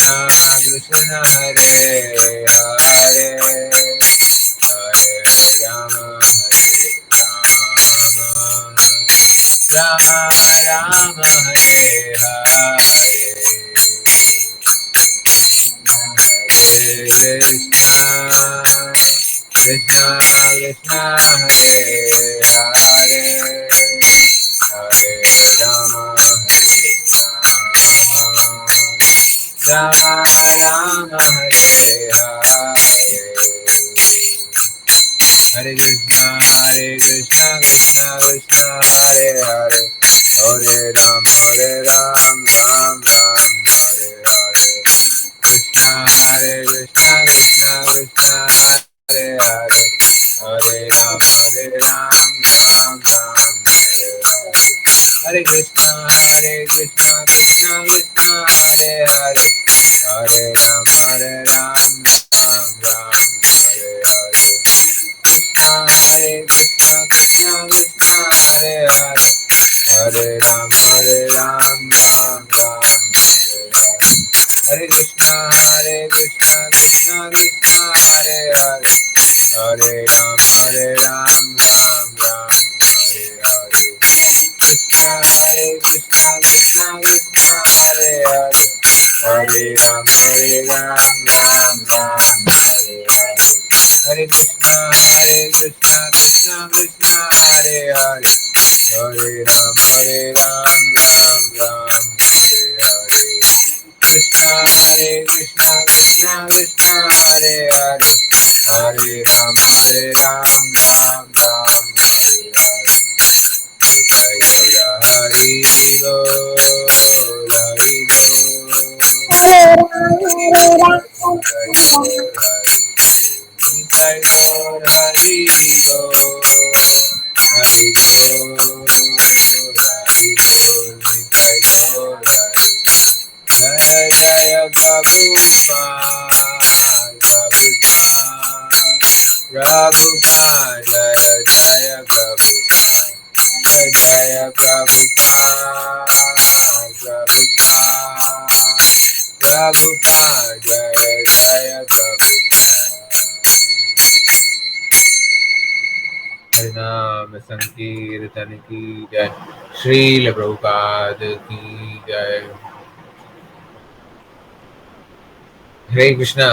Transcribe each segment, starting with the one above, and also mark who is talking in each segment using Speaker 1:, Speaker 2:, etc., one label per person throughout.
Speaker 1: कृष्ण हरे हरे हरे राम राम राम हरे हरे हरे कृष्णा कृष्णा कृष्णा हरे हरे हरे राम राम राम हरे हरे हरे कृष्णा कृष्णा कृष्णा हरे हरे हरे राम राम राम हरे हरे कृष्णा कृष्णा कृष्णा हरे हरे हरे राम राम राम हरे हरे हरे कृष्णा कृष्णा कृष्णा हरे हरे हरे राम राम राम हरे हरे कृष्णा कृष्णा कृष्णा हरे हरे हरे राम राम राम हरे हरे हरे कृष्णा कृष्णा कृष्णा हरे हरे हरे राम राम राम हरे हरे कृष्णा कृष्णा कृष्णा हरे हरे हरे राम राम राम हरे हरे हरे कृष्णा कृष्णा कृष्णा हरे हरे हरे राम राम राम हरे हरे कृष्णा कृष्णा कृष्णा हरे हरे हरे राम राम राम हरे हरे जय हरि बोल हरि जय हरि बोल हरि बोल हरि बोल जय जय प्रभुपाद प्रभुपाद जय जय प्रभुपाद जय जय प्रभुपाद प्रभुपाद जय जय प्रभुपाद हरिनाम संकीर्तन की जय श्रील प्रभुपाद की जय। हरे कृष्णा।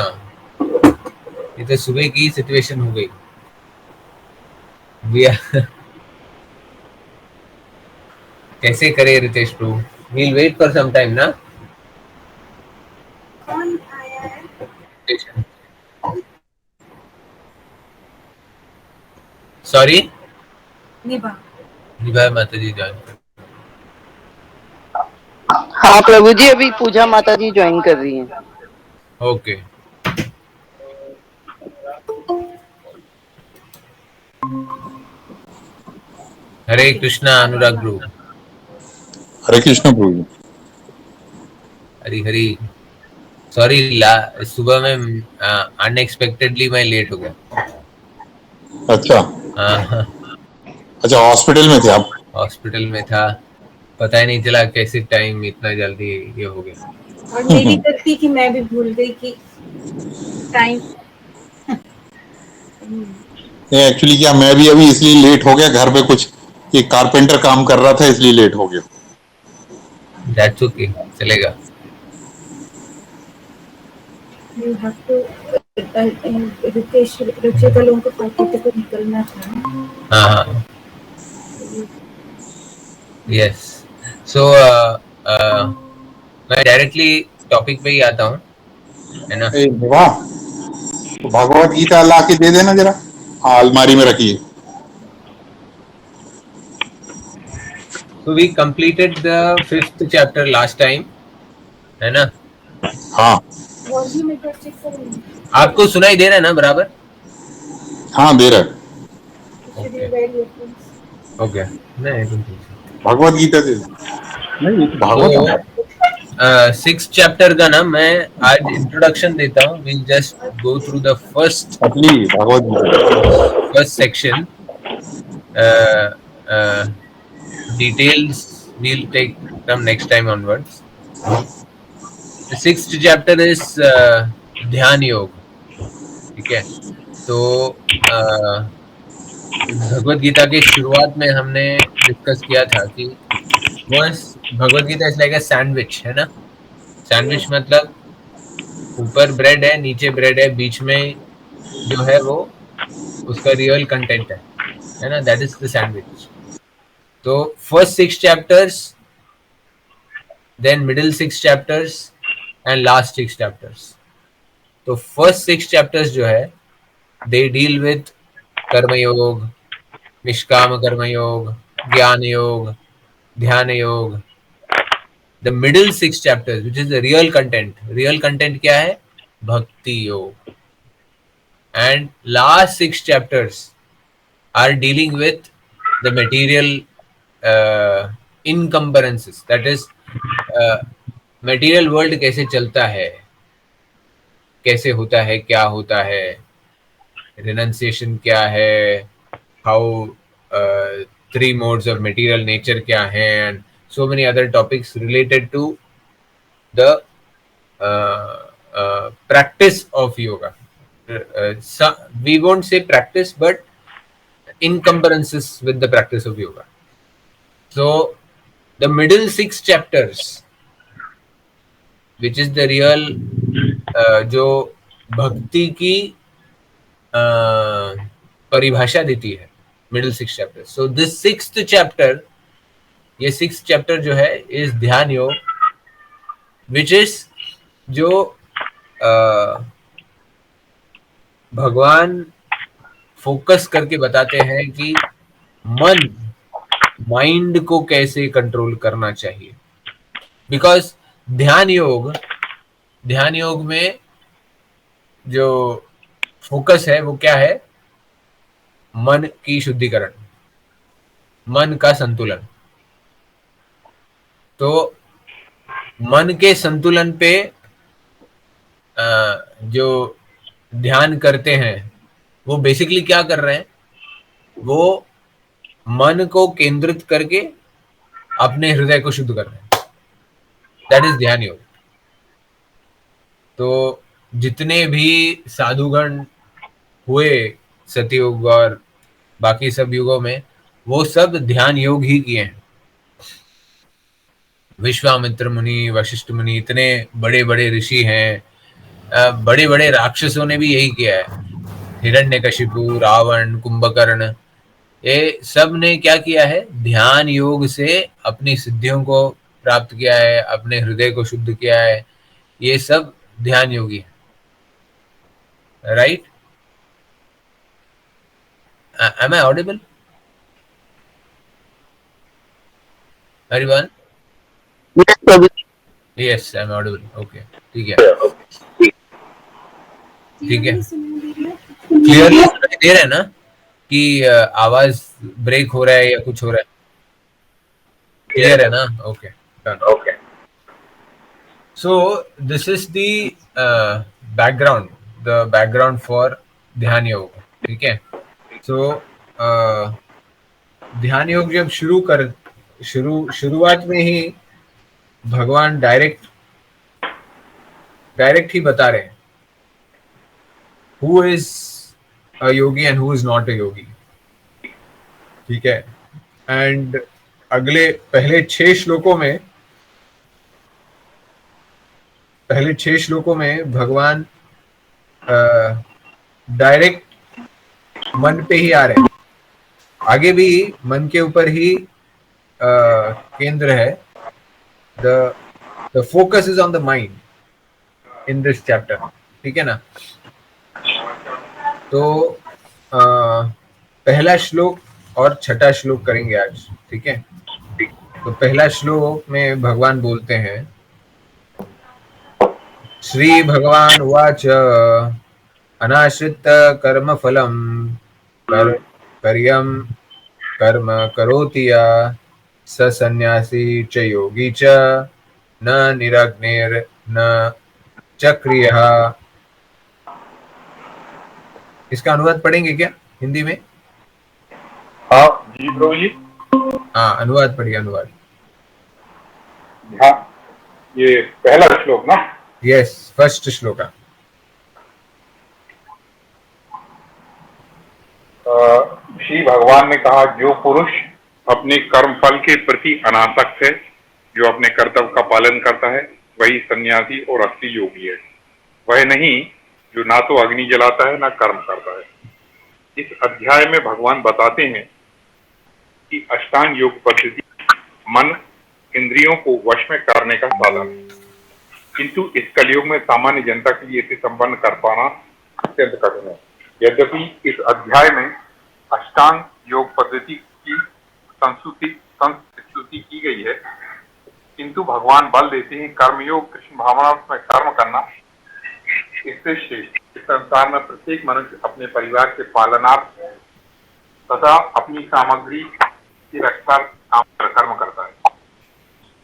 Speaker 1: ये तो सुबह की सिचुएशन हो गई। कैसे करे Ritesh Prabhu? We'll wait for some time ना। सॉरी निभा माता जी ज्वाइन कर।
Speaker 2: हाँ प्रभु जी, अभी पूजा माता जी ज्वाइन कर रही हैं।
Speaker 1: ओके। हरे कृष्णा अनुराग प्रभु।
Speaker 3: हरे कृष्ण प्रभु।
Speaker 1: हरी हरी। सॉरी सुबह में अनएक्सपेक्टेडली मैं लेट हो गया।
Speaker 3: अच्छा अच्छा, हॉस्पिटल में थे आप?
Speaker 1: हॉस्पिटल में था, पता ही नहीं चला कैसे टाइम इतना जल्दी ये हो गया।
Speaker 4: और मेरी गलती कि मैं भी भूल गई कि टाइम।
Speaker 3: एक्चुअली क्या, मैं भी अभी इसलिए लेट हो गया, घर पे कुछ एक कारपेंटर काम कर रहा था इसलिए लेट हो गया।
Speaker 1: दैट्स ओके, चलेगा।
Speaker 4: You have to Ritesh Ruchika लोगों को 40 को निकलना था।
Speaker 1: हाँ यस। सो मैं डायरेक्टली टॉपिक पे ही आता हूँ, है ना।
Speaker 3: वाह, तो भगवत गीता ला के दे देना जरा। हाँ, अलमारी में रखिए।
Speaker 1: So we completed the 5th chapter last time, है ना।
Speaker 3: हाँ,
Speaker 1: आपको सुनाई दे रहा है ना बराबर?
Speaker 3: हाँ दे रहा है।
Speaker 1: ओके। नहीं
Speaker 3: भगवत गीता दे नहीं, भागवत है।
Speaker 1: 6th चैप्टर का ना मैं आज इंट्रोडक्शन देता हूँ। We'll just go through the first section. Details we'll take from next time onwards. Sixth chapter is ध्यान योग. ठीक है. तो भगवत गीता के शुरुआत में हमने डिस्कस किया था कि Bhagavad Gita is like a sandwich, है ना. सैंडविच मतलब ऊपर ब्रेड है, नीचे ब्रेड है, बीच में जो है वो उसका रियल कंटेंट है ना. That is the sandwich. तो first 6 chapters, then middle 6 chapters and last 6 chapters. तो फर्स्ट 6 चैप्टर्स जो है दे डील विथ कर्मयोग, निष्काम कर्मयोग, ज्ञान योग, ध्यान योग. The middle 6 chapters which is the real content क्या है? भक्ति योग. And last 6 chapters are dealing with the material encumbrances, that is material world कैसे चलता है, कैसे होता है, क्या होता है, renunciation क्या है, how three modes of material nature क्या है, and so many other topics related to the practice of yoga. We won't say practice, but encumbrances with the practice of yoga. So the middle 6 chapters, which is the real जो भक्ति की परिभाषा देती है, middle 6 chapters. So this 6th chapter, ये 6th chapter जो है is ध्यान योग, which is जो भगवान फोकस करके बताते हैं कि माइंड को कैसे कंट्रोल करना चाहिए. बिकॉज ध्यान योग में जो फोकस है वो क्या है? मन की शुद्धिकरण, मन का संतुलन. तो मन के संतुलन पे जो दैयान करते हैं वो बेसिकली क्या कर रहे हैं? वो मन को केंद्रित करके अपने हृदय को शुद्ध कर रहे हैं. दैट इज ध्यान योग. तो जितने भी साधुगण हुए सतयुग और बाकी सब युगों में, वो सब ध्यान योग ही किए हैं. विश्वामित्र मुनि, वशिष्ठ मुनि, इतने बड़े बड़े ऋषि हैं, बड़े बड़े राक्षसों ने भी यही किया है. हिरण्यकशिपु, रावण, कुंभकर्ण, ये सब ने क्या किया है? ध्यान योग से अपनी सिद्धियों को प्राप्त किया है, अपने हृदय को शुद्ध किया है. ये सब ध्यान योगी है. Right? Am I audible? Everyone?
Speaker 2: Yes, Prabhuji.
Speaker 1: Yes, I'm audible. Okay. ठीक है. ठीक है. क्लियरली सुनाई दे रहा है ना कि आवाज ब्रेक हो रहा है या कुछ हो रहा है? क्लियर है ना? Okay. Okay. So this is the background for ध्यान योग. ठीक है. So ध्यान योग जब शुरुआत में ही भगवान डायरेक्ट ही बता रहे हैं who is a yogi and who is not a yogi. ठीक है. एंड पहले 6 श्लोकों में भगवान डायरेक्ट मन पे ही आ रहे हैं. आगे भी मन के ऊपर ही केंद्र है. The focus is on the mind in this chapter. ठीक है ना. तो पहला श्लोक और छठा श्लोक करेंगे आज. ठीक है. तो पहला श्लोक में भगवान बोलते हैं, श्री भगवान उवाच अनाश्रित कर्म फलम कर्यम कर्म करोति या स सन्यासी च योगी च न निरग्निर न चक्रियः. इसका अनुवाद पढ़ेंगे क्या हिंदी में?
Speaker 5: हाँ जी प्रभु जी.
Speaker 1: हाँ, अनुवाद पढ़िए. अनुवाद.
Speaker 5: हाँ, ये पहला श्लोक ना.
Speaker 1: Yes, first shloka.
Speaker 5: श्री भगवान ने कहा, जो पुरुष अपने कर्म फल के प्रति अनासक्त है, जो अपने कर्तव्य का पालन करता है, वही सन्यासी और असली योगी है। वह नहीं जो ना तो अग्नि जलाता है ना कर्म करता है। इस अध्याय में भगवान बताते हैं कि अष्टांग योग पद्धति मन इंद्रियों को वश में करने का साधन है, किंतु इस कलयुग में सामान्य जनता के लिए इसे संपन्न कर पाना अत्यंत कठिन है। यद्यपि इस अध्याय में अष्टांग योग पद्धति की संस्तुति की गई है, किंतु भगवान बल देते हैं कर्मयोग कृष्ण भावना में कर्म करना इससे श्रेष्ठ। इस संसार में प्रत्येक मनुष्य अपने परिवार के पालनार्थ तथा अपनी सामग्री की रक्षा कर्म करता है,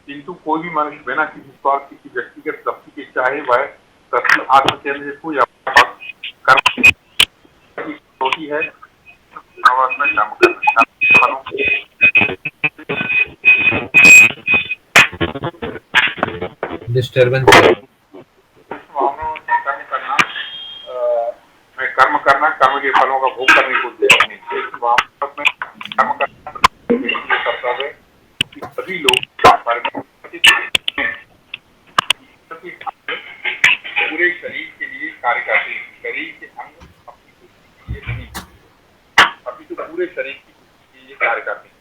Speaker 5: किंतु कोई भी मनुष्य बिना किसी स्वार्थ किसी व्यक्तिगत तृप्ति के चाहे वह तृप्ति आत्मकेंद्रित हो या कर्म होती है, में कर्म
Speaker 1: डिस्टर्बेंस
Speaker 5: कर्म करना कर्म के फलों का भोग करने को नहीं। कर्म करना कर्तव्य सभी लोग पूरे शरीर के लिए कार्य करते हैं। शरीर के अंग अपनी खुशी के लिए नहीं, अभी तो पूरे शरीर के लिए कार्य करते हैं।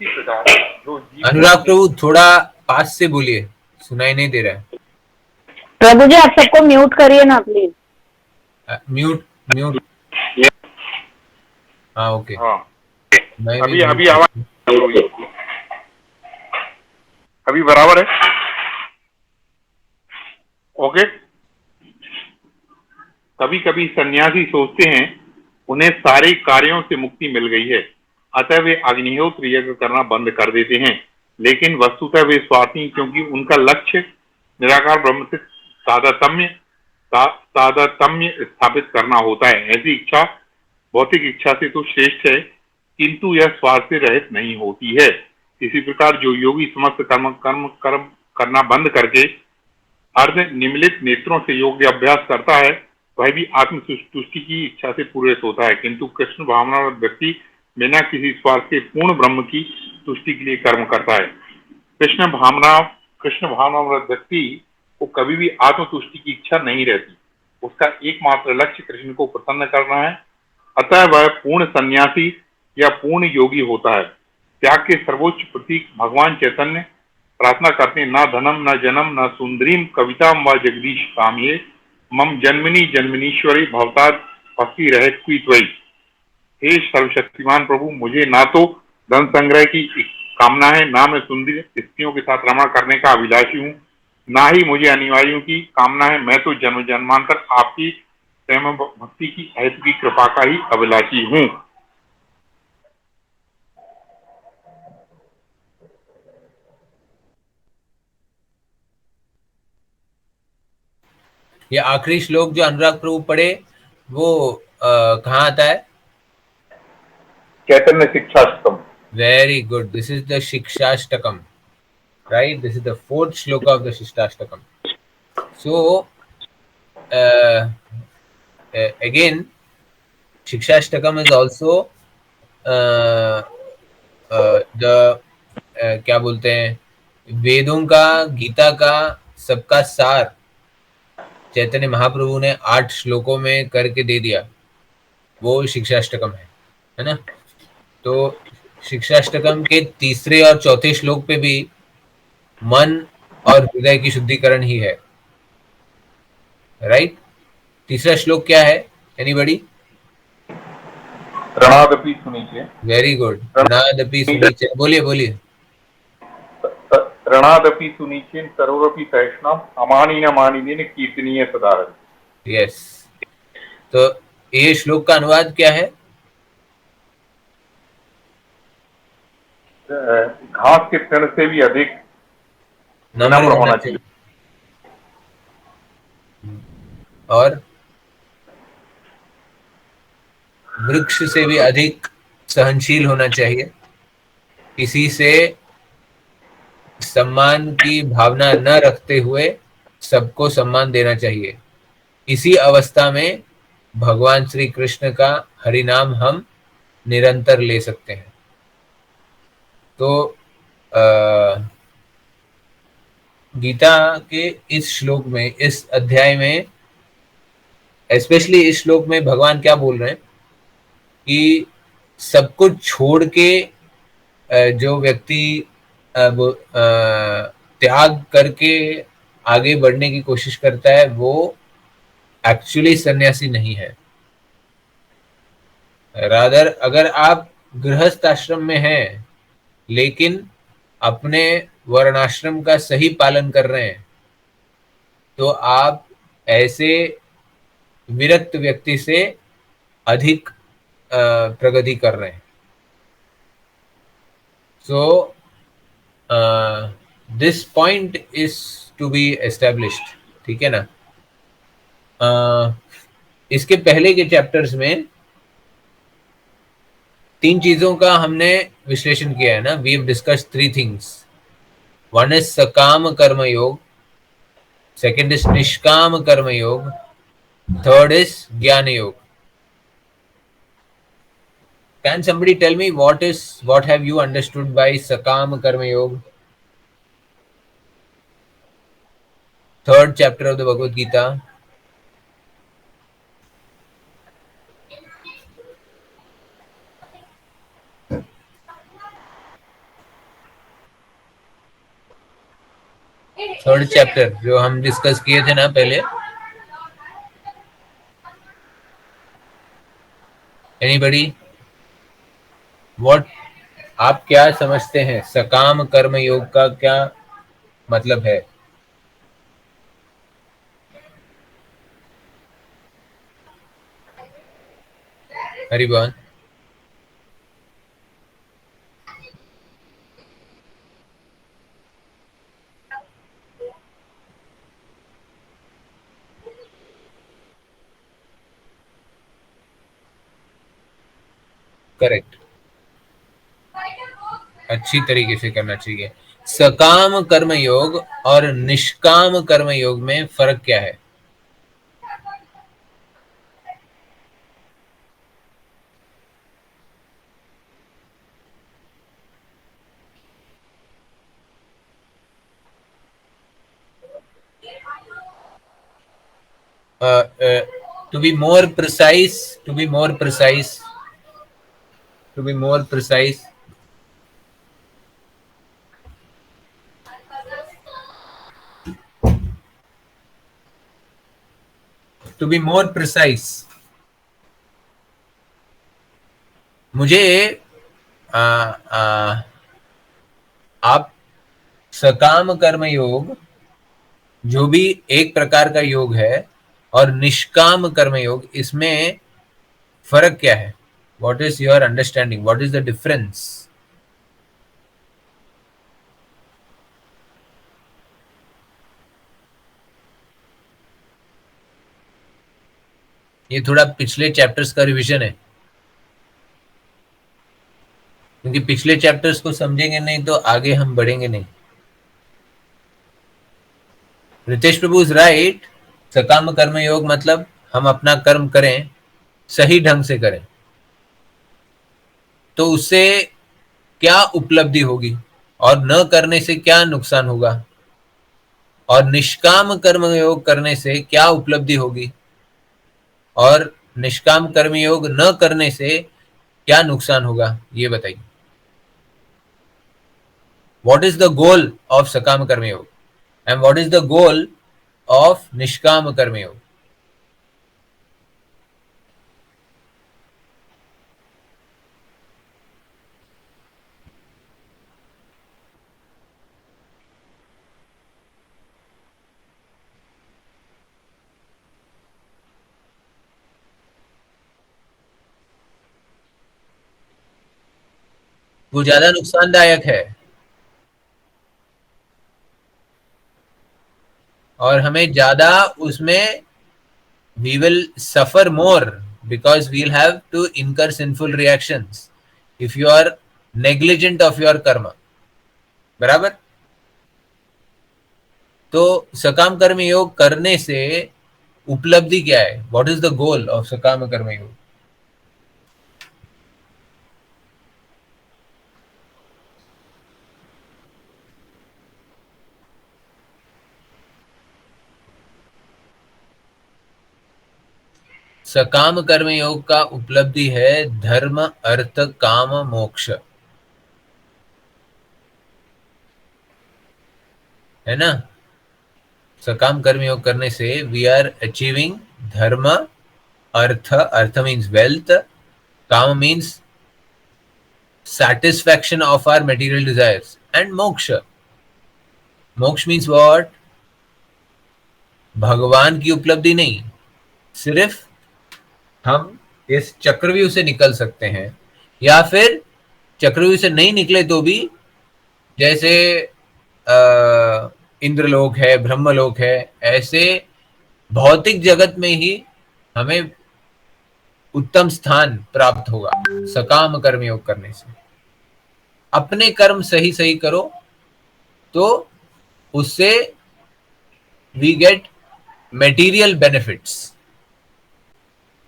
Speaker 5: इसी प्रकार जो
Speaker 1: अनुराग प्रभु थोड़ा पास से बोलिए, सुनाई नहीं दे रहा है।
Speaker 2: प्रभु जी आप सबको म्यूट करिए ना प्लीज।
Speaker 1: Mute mute. हाँ ओके।
Speaker 5: हाँ
Speaker 1: अभी
Speaker 5: अभी आवाज अभी बराबर है। ओके। कभी कभी सन्यासी सोचते हैं उन्हें सारे कार्यों से मुक्ति मिल गई है, अतः वे अग्निहोत्र यज्ञ करना बंद कर देते हैं, लेकिन वस्तुतः वे स्वार्थी, क्योंकि उनका लक्ष्य निराकार ब्रह्म से तादात्म्य स्थापित करना होता है। ऐसी इच्छा भौतिक इच्छा से तो श्रेष्ठ है, किंतु यह स्वार्थ से रहित नहीं होती है। इसी प्रकार जो योगी समस्त कर्म करना बंद करके अर्ध निमिलित नेत्रों से योग अभ्यास करता है, वह भी आत्म तुष्टि की इच्छा से पूरित होता है, किंतु कृष्ण भावना व्यक्ति बिना किसी स्वार्थ के पूर्ण ब्रह्म की तुष्टि के लिए कर्म करता है। कृष्ण भावना व्यक्ति को कभी भी आत्म तुष्टि की इच्छा नहीं रहती। उसका एकमात्र लक्ष्य कृष्ण को प्रसन्न करना है, अतः वह पूर्ण सन्यासी या पूर्ण योगी होता है। त्याग के सर्वोच्च प्रतीक भगवान चैतन्य प्रार्थना करते हैं, न धनम न जन्म न सुंदरीम कविताम व जगदीश काम्ये मम जन्मनी जन्मनीश्वरी भवताद भक्ति रहे क्वित्वई। हे सर्वशक्तिमान प्रभु, मुझे ना तो धन संग्रह की कामना है, ना मैं सुंदर स्त्रियों के साथ रमण करने का अभिलाषी हूँ, ना ही मुझे अनिवार्यों की कामना है। मैं तो जन्म जन्मांतर आपकी प्रेम भक्ति की हेतु की कृपा का ही अभिलाषी हूँ।
Speaker 1: ये आखिरी श्लोक जो अनुराग प्रभु पढ़े वो कहाँ आता है?
Speaker 5: Chaitanya Shikshashtakam.
Speaker 1: Very good, this is the Shikshashtakam, right? This is the fourth shloka of the Shikshashtakam. So again, Shikshashtakam is also क्या बोलते हैं, वेदों का, गीता का सबका सार चैतन्य महाप्रभु ने 8 श्लोकों में करके दे दिया, वो शिक्षाष्टकम है ना? तो शिक्षाष्टकम के तीसरे और चौथे श्लोक पे भी मन और हृदय की शुद्धिकरण ही है, राइट? तीसरा श्लोक क्या है? एनीबॉडी?
Speaker 5: ऋणादपि सुनीचे।
Speaker 1: वेरी गुड, ऋणादपि सुनीचे। बोलिए बोलिए।
Speaker 5: ऋणादपि सुनीचेन सर्वोरपि सहिष्णुम अमानीन मानिनेन कीर्तनीय सदारन।
Speaker 1: यस, तो ये श्लोक का अनुवाद क्या है?
Speaker 5: घास के तृण से भी अधिक नम्र होना चाहिए
Speaker 1: और वृक्ष से भी अधिक सहनशील होना चाहिए, किसी से सम्मान की भावना न रखते हुए सबको सम्मान देना चाहिए। इसी अवस्था में भगवान श्री कृष्ण का हरिनाम हम निरंतर ले सकते हैं। तो गीता के इस श्लोक में, इस अध्याय में, स्पेशली इस श्लोक में भगवान क्या बोल रहे हैं कि सब कुछ छोड़ के जो व्यक्ति त्याग करके आगे बढ़ने की कोशिश करता है वो एक्चुअली सन्यासी नहीं है। रादर अगर आप गृहस्थ आश्रम में हैं लेकिन अपने वर्णाश्रम का सही पालन कर रहे हैं तो आप ऐसे विरक्त व्यक्ति से अधिक प्रगति कर रहे हैं। So this point is to be established, ठीक है ना। इसके पहले के चैप्टर्स में 3 चीजों का हमने विश्लेषण किया है ना। We have discussed 3 things. One is sakam karma योग, सेकंड इज निष्काम कर्म योग, थर्ड इज ज्ञान योग। Can somebody tell me what have you understood by Sakam Karma Yoga? Third chapter of the Bhagavad Gita. Third chapter जो हम डिस्कस किए थे ना पहले। एनीबडी? व्हाट आप क्या समझते हैं सकाम कर्म योग का क्या मतलब है? हरिभान? करेक्ट, अच्छी तरीके से करना चाहिए। सकाम कर्म योग और निष्काम कर्म योग में फर्क क्या है? To be more precise, मुझे आप सकाम कर्म योग जो भी एक प्रकार का योग है और निष्काम कर्म योग, इसमें फर्क क्या है? What is your understanding? What is the difference? ये थोड़ा पिछले चैप्टर्स का रिवीजन है, क्योंकि पिछले चैप्टर्स को समझेंगे नहीं तो आगे हम बढ़ेंगे नहीं। रितेश प्रभु इज राइट। सकाम कर्म योग मतलब हम अपना कर्म करें, सही ढंग से करें, तो उससे क्या उपलब्धि होगी और न करने से क्या नुकसान होगा, और निष्काम कर्म योग करने से क्या उपलब्धि होगी और निष्काम कर्म योग न करने से क्या नुकसान होगा, ये बताइए। What is the goal of Sakam Karma Yoga and what is the goal of Nishkam Karma Yoga? वो ज्यादा नुकसानदायक है और हमें ज्यादा उसमें we will suffer more because we'll have to incur sinful reactions if you are negligent of your karma। बराबर? तो सकाम कर्म योग करने से उपलब्धि क्या है? What is the goal of सकाम कर्म योग? सकाम कर्म योग का उपलब्धि है धर्म, अर्थ, काम, मोक्ष, है ना? सकाम कर्म योग करने से वी आर अचीविंग धर्म, अर्थ मीन्स वेल्थ, काम means satisfaction of our material desires, and moksha. मोक्ष मीन्स व्हाट? भगवान की उपलब्धि नहीं, सिर्फ हम इस चक्रव्यूह से निकल सकते हैं, या फिर चक्रव्यूह से नहीं निकले तो भी जैसे इंद्रलोक है, ब्रह्मलोक है, ऐसे भौतिक जगत में ही हमें उत्तम स्थान प्राप्त होगा सकाम कर्म योग करने से। अपने कर्म सही सही करो तो उससे वी गेट मेटीरियल बेनिफिट्स,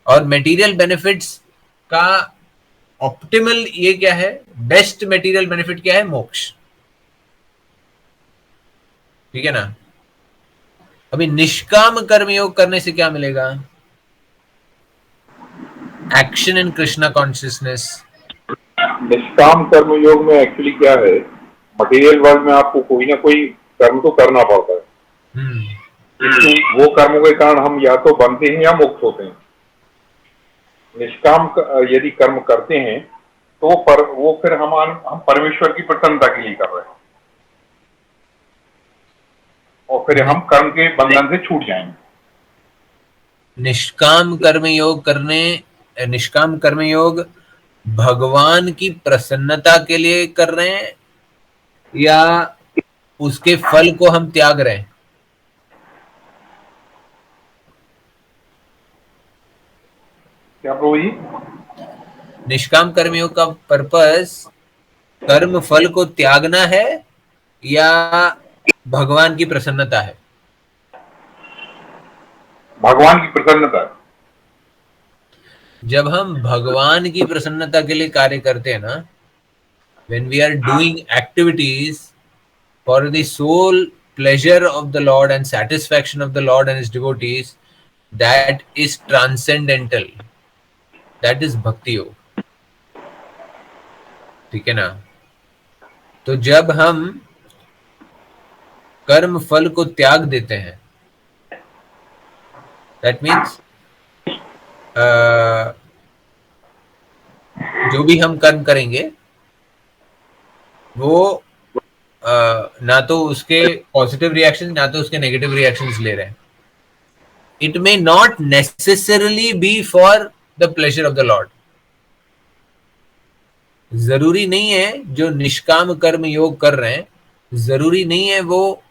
Speaker 1: और मेटीरियल बेनिफिट्स का ऑप्टिमल ये क्या है? बेस्ट मेटीरियल बेनिफिट क्या है? मोक्ष। ठीक है ना? अभी निष्काम कर्म योग करने से क्या मिलेगा? Action in Krishna consciousness.
Speaker 5: निष्काम कर्म योग में एक्चुअली क्या है, मटेरियल वर्ल्ड में आपको कोई ना कोई कर्म तो करना पड़ता है, किंतु वो कर्मों के कारण हम या तो बनते हैं या मुक्त होते हैं। निष्काम यदि कर्म करते हैं तो वो फिर हम परमेश्वर की प्रसन्नता के लिए कर रहे हैं, और फिर हम कर्म के बंधन से छूट जाएंगे।
Speaker 1: निष्काम कर्म योग भगवान की प्रसन्नता के लिए कर रहे हैं या उसके फल को हम त्याग रहे हैं?
Speaker 5: क्या प्रभु जी?
Speaker 1: निष्काम कर्म योग का पर्पस कर्म फल को त्यागना है या भगवान की प्रसन्नता है?
Speaker 5: भगवान की प्रसन्नता।
Speaker 1: जब हम भगवान की प्रसन्नता के लिए कार्य करते हैं ना, when we are doing activities for the sole pleasure of the Lord and satisfaction of the Lord and his devotees, that is transcendental, that is bhakti योग। ठीक है ना? तो जब हम कर्म फल को त्याग देते हैं, that means जो भी हम कर्म करेंगे वो ना तो उसके पॉजिटिव रिएक्शन ना तो उसके नेगेटिव रिएक्शंस ले रहे हैं। It may not necessarily be for the pleasure of the Lord. जरूरी नहीं है जो निष्काम कर्म योग कर रहे हैं, जरूरी नहीं है वो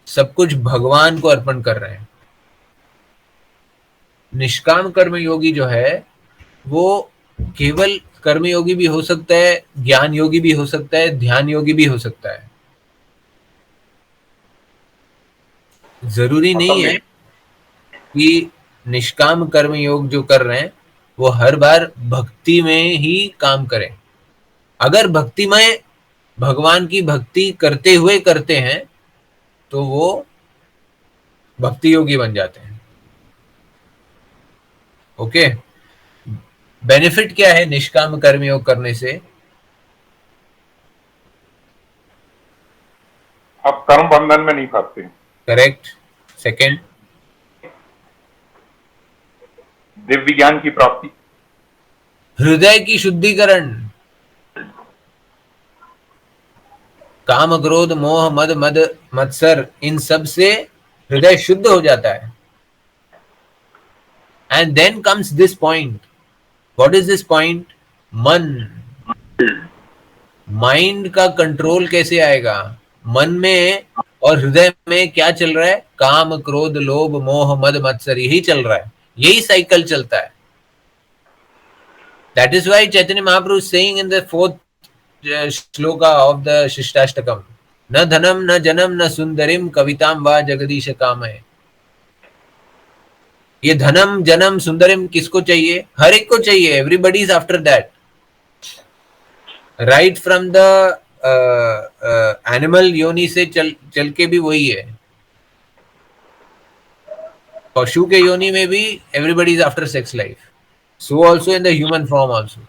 Speaker 1: सब कुछ भगवान को अर्पण कर रहे हैं। निष्काम कर्म योगी जो है वो केवल कर्म योगी भी हो सकता है, ज्ञान योगी भी हो सकता है, ध्यान योगी भी हो सकता है। जरूरी नहीं है कि निष्काम कर्म योग जो कर रहे हैं वो हर बार भक्ति में ही काम करें। अगर भक्ति में भगवान की भक्ति करते हुए करते हैं तो वो भक्ति योगी बन जाते हैं। ओके, बेनिफिट क्या है निष्काम कर्म योग करने से?
Speaker 5: आप कर्म बंधन में नहीं फंसते।
Speaker 1: करेक्ट। सेकंड,
Speaker 5: दिव्य ज्ञान की प्राप्ति,
Speaker 1: हृदय की शुद्धिकरण। काम, क्रोध, मोह, मद, मत्सर, इन सब से हृदय शुद्ध हो जाता है। And then comes this point. What is this point? मन। माइंड का कंट्रोल कैसे आएगा? मन में और हृदय में क्या चल रहा है? काम, क्रोध, लोभ, मोह, मद, मत्सर, यही चल रहा है, यही साइकिल चलता है। That is why Chaitanya Mahaprabhu is saying in the 4th shloka of the Shishtastakam न धनम न जनम न सुंदरिम कविताम वा जगदीश कामय। ये धनम जनम सुंदरिम किसको चाहिए? हर एक को चाहिए। Everybody is after that, right from the animal योनि से चल के भी वही है। पशु के योनि में भी everybody is after sex life, so also in the human form also.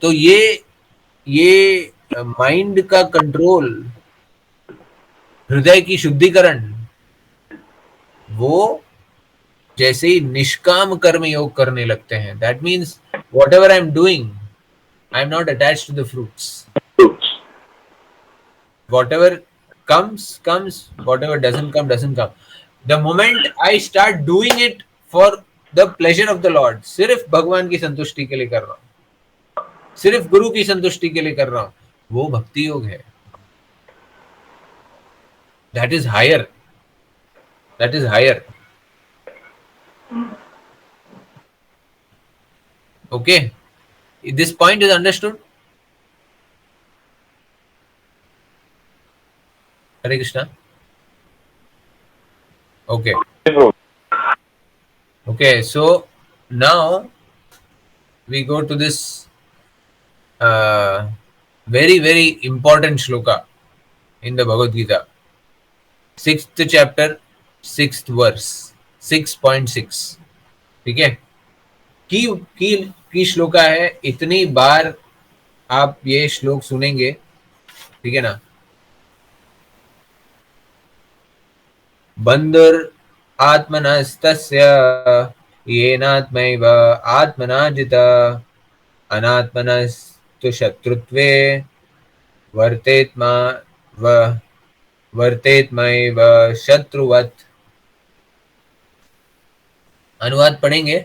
Speaker 1: तो ये माइंड का कंट्रोल, हृदय की शुद्धिकरण, वो जैसे ही निष्काम कर्म योग करने लगते हैं, that means whatever I am doing, I am not attached to the fruits. Whatever comes comes, whatever doesn't come. The moment I start doing it for the pleasure of the Lord, सिर्फ भगवान की संतुष्टि के लिए कर रहा हूं, सिर्फ गुरु की संतुष्टि के लिए कर रहा हूं, वो भक्ति योग है। That is higher. That is higher. Okay, this point is understood. Hare Krishna. Okay. Okay, so now we go to this very, very important shloka in the Bhagavad Gita. 6th chapter, 6th verse, 6.6. ठीक है, की श्लोका है। इतनी बार आप ये श्लोक सुनेंगे, ठीक है ना। बंधुर आत्मनस्तस्य येनात्मैव आत्मना जिता अनात्मनस्तु शत्रुत्वे वर्तेत्मैव शत्रुवत्। अनुवाद पढ़ेंगे?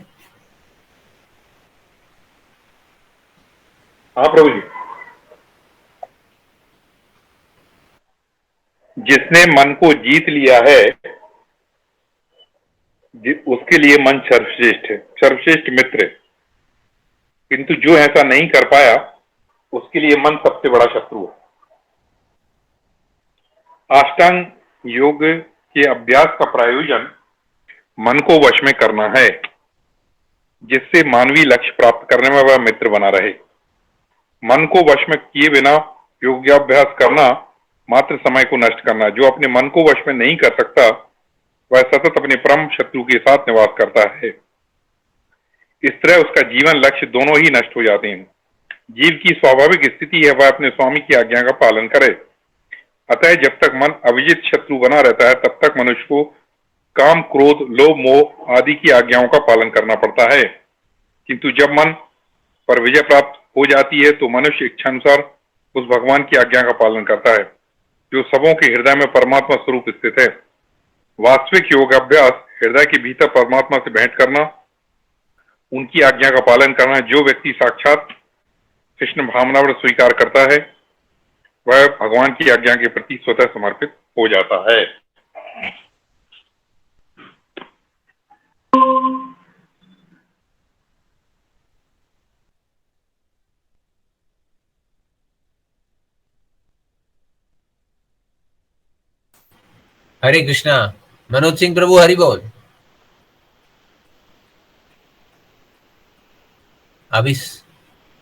Speaker 5: हाँ प्रभु जी। जिसने मन को जीत लिया है उसके लिए मन सर्वश्रेष्ठ है, सर्वश्रेष्ठ मित्र है। किंतु जो ऐसा नहीं कर पाया उसके लिए मन सबसे बड़ा शत्रु है। अष्टांग योग के अभ्यास का प्रयोजन मन को वश में करना है, जिससे मानवीय लक्ष्य प्राप्त करने में वह मित्र बना रहे। मन को वश में किए बिना योगाभ्यास करना मात्र समय को नष्ट करना। जो अपने मन को वश में नहीं कर सकता वह सतत अपने परम शत्रु के साथ निवास करता है। इस तरह उसका जीवन लक्ष्य दोनों ही नष्ट हो जाते हैं। जीव की स्वाभाविक स्थिति है वह अपने स्वामी की आज्ञा का पालन करे। अतः जब तक मन अविजित शत्रु बना रहता है तब तक मनुष्य को काम, क्रोध, लोभ, मोह आदि की आज्ञाओं का पालन करना पड़ता है। किंतु जब मन पर विजय प्राप्त हो जाती है तो मनुष्य इच्छानुसार उस भगवान की आज्ञा का पालन करता है जो सबों के हृदय में परमात्मा स्वरूप स्थित है। वास्तविक योगाभ्यास हृदय के भीतर परमात्मा से भेंट करना, उनकी आज्ञा का पालन करना। जो व्यक्ति साक्षात कृष्ण भावनावर स्वीकार करता है वह भगवान की आज्ञा के प्रति स्वतः समर्पित हो जाता है।
Speaker 1: हरे कृष्णा। मनोज सिंह प्रभु हरि बोल। अभी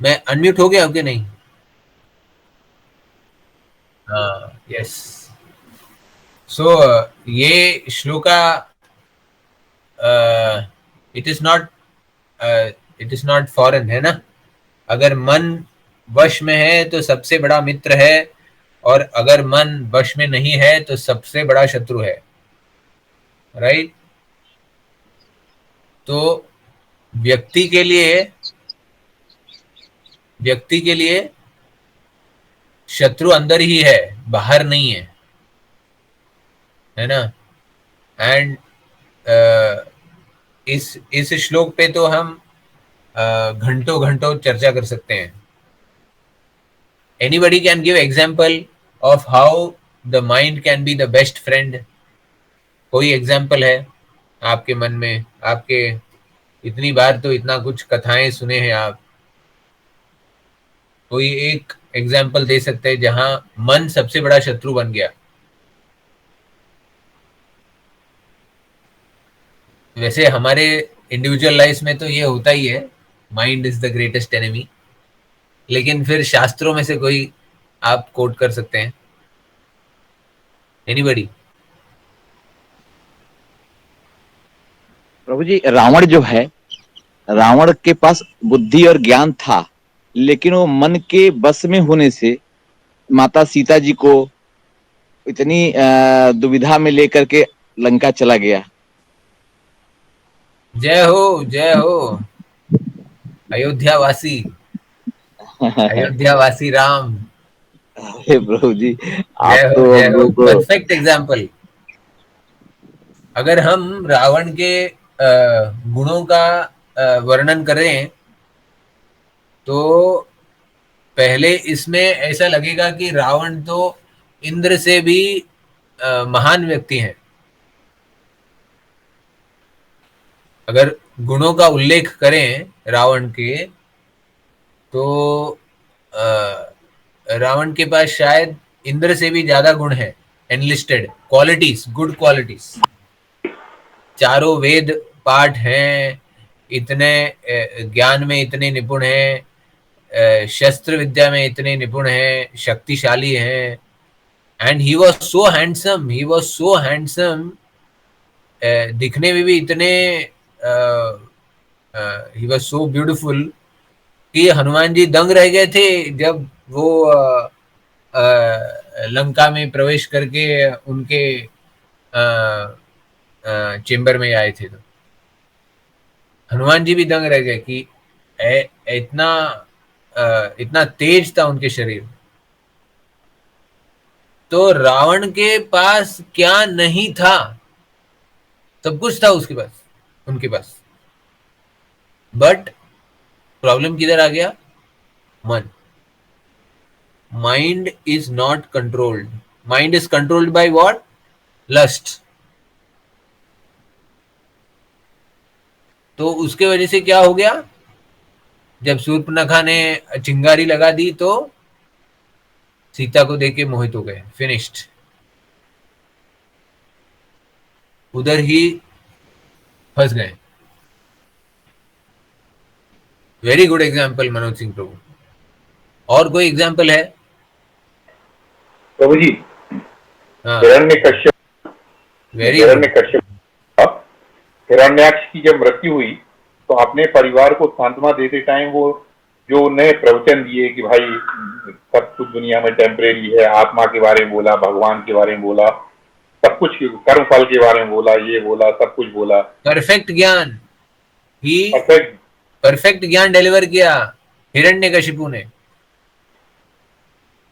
Speaker 1: मैं अनम्यूट हो गया हूं कि नहीं? हाँ, यस। सो ये shloka it is not foreign, है ना। अगर मन वश में है तो सबसे बड़ा मित्र है, और अगर मन वश में नहीं है तो सबसे बड़ा शत्रु है, राइट। तो व्यक्ति के लिए शत्रु अंदर ही है, बाहर नहीं है ना। एंड इस श्लोक पे तो हम घंटों घंटों चर्चा कर सकते हैं। Anybody can give example of how the mind can be the best friend? कोई एग्जाम्पल है आपके मन में? आपके इतनी बार तो इतना कुछ कथाएं सुने हैं आप, कोई एक एग्जाम्पल दे सकते हैं जहां मन सबसे बड़ा शत्रु बन गया। वैसे हमारे इंडिविजुअल लाइफ में तो ये होता ही है, mind is the greatest enemy. लेकिन फिर शास्त्रों में से कोई आप कोट कर सकते हैं? एनीबडी?
Speaker 6: प्रभु जी, रावण जो है, रावण के पास बुद्धि और ज्ञान था, लेकिन वो मन के बस में होने से माता सीता जी को इतनी दुविधा में लेकर के लंका चला गया।
Speaker 1: जय हो, जय हो अयोध्यावासी, अयोध्यावासी राम।
Speaker 6: अरे प्रभु जी, आप
Speaker 1: जय
Speaker 6: तो
Speaker 1: हो, जय
Speaker 6: हम
Speaker 1: हो,
Speaker 6: लोग को
Speaker 1: परफेक्ट एग्जाम्पल। अगर हम रावण के गुणों का वर्णन करें तो पहले इसमें ऐसा लगेगा कि रावण तो इंद्र से भी महान व्यक्ति हैं। अगर गुणों का उल्लेख करें रावण के तो रावण के पास शायद इंद्र से भी ज्यादा गुण है, एनलिस्टेड क्वालिटीज, गुड क्वालिटीज। चारों वेद पाठ हैं, इतने ज्ञान में इतने निपुण हैं, शस्त्र विद्या में इतने निपुण हैं, शक्तिशाली हैं। And he was so handsome, he was so handsome, दिखने में भी इतने, ही वॉज सो ब्यूटिफुल कि हनुमान जी दंग रह गए थे जब वो लंका में प्रवेश करके उनके चेंबर में आए थे। तो हनुमान जी भी दंग रह गए कि इतना इतना तेज था उनके शरीर। तो रावण के पास क्या नहीं था? सब कुछ था उसके पास, उनके पास। बट प्रॉब्लम किधर आ गया? मन। Mind is not controlled. Mind is controlled by what? Lust. तो उसके वजह से क्या हो गया? जब शूर्पणखा ने चिंगारी लगा दी तो सीता को देख के मोहित हो गए, फिनिश्ड। उधर ही फंस गए। Very good example Manoj Singh Prabhu. और कोई एग्जाम्पल है?
Speaker 5: प्रभु जी,
Speaker 1: हाँ,
Speaker 5: हिरण्यकश्यप,
Speaker 1: वेरी गुड।
Speaker 5: हिरण्यकश्यप, हिरण्याक्ष की जब मृत्यु हुई तो अपने परिवार को सांत्वना देते टाइम वो जो नए प्रवचन दिए कि भाई सब कुछ दुनिया में टेम्परेरी है, आत्मा के बारे में बोला, भगवान के बारे में बोला, सब कुछ कर्म फल के बारे में बोला, ये बोला, सब कुछ बोला।
Speaker 1: परफेक्ट ज्ञान, ही
Speaker 5: परफेक्ट
Speaker 1: परफेक्ट ज्ञान डिलीवर किया हिरण्यकशिपु ने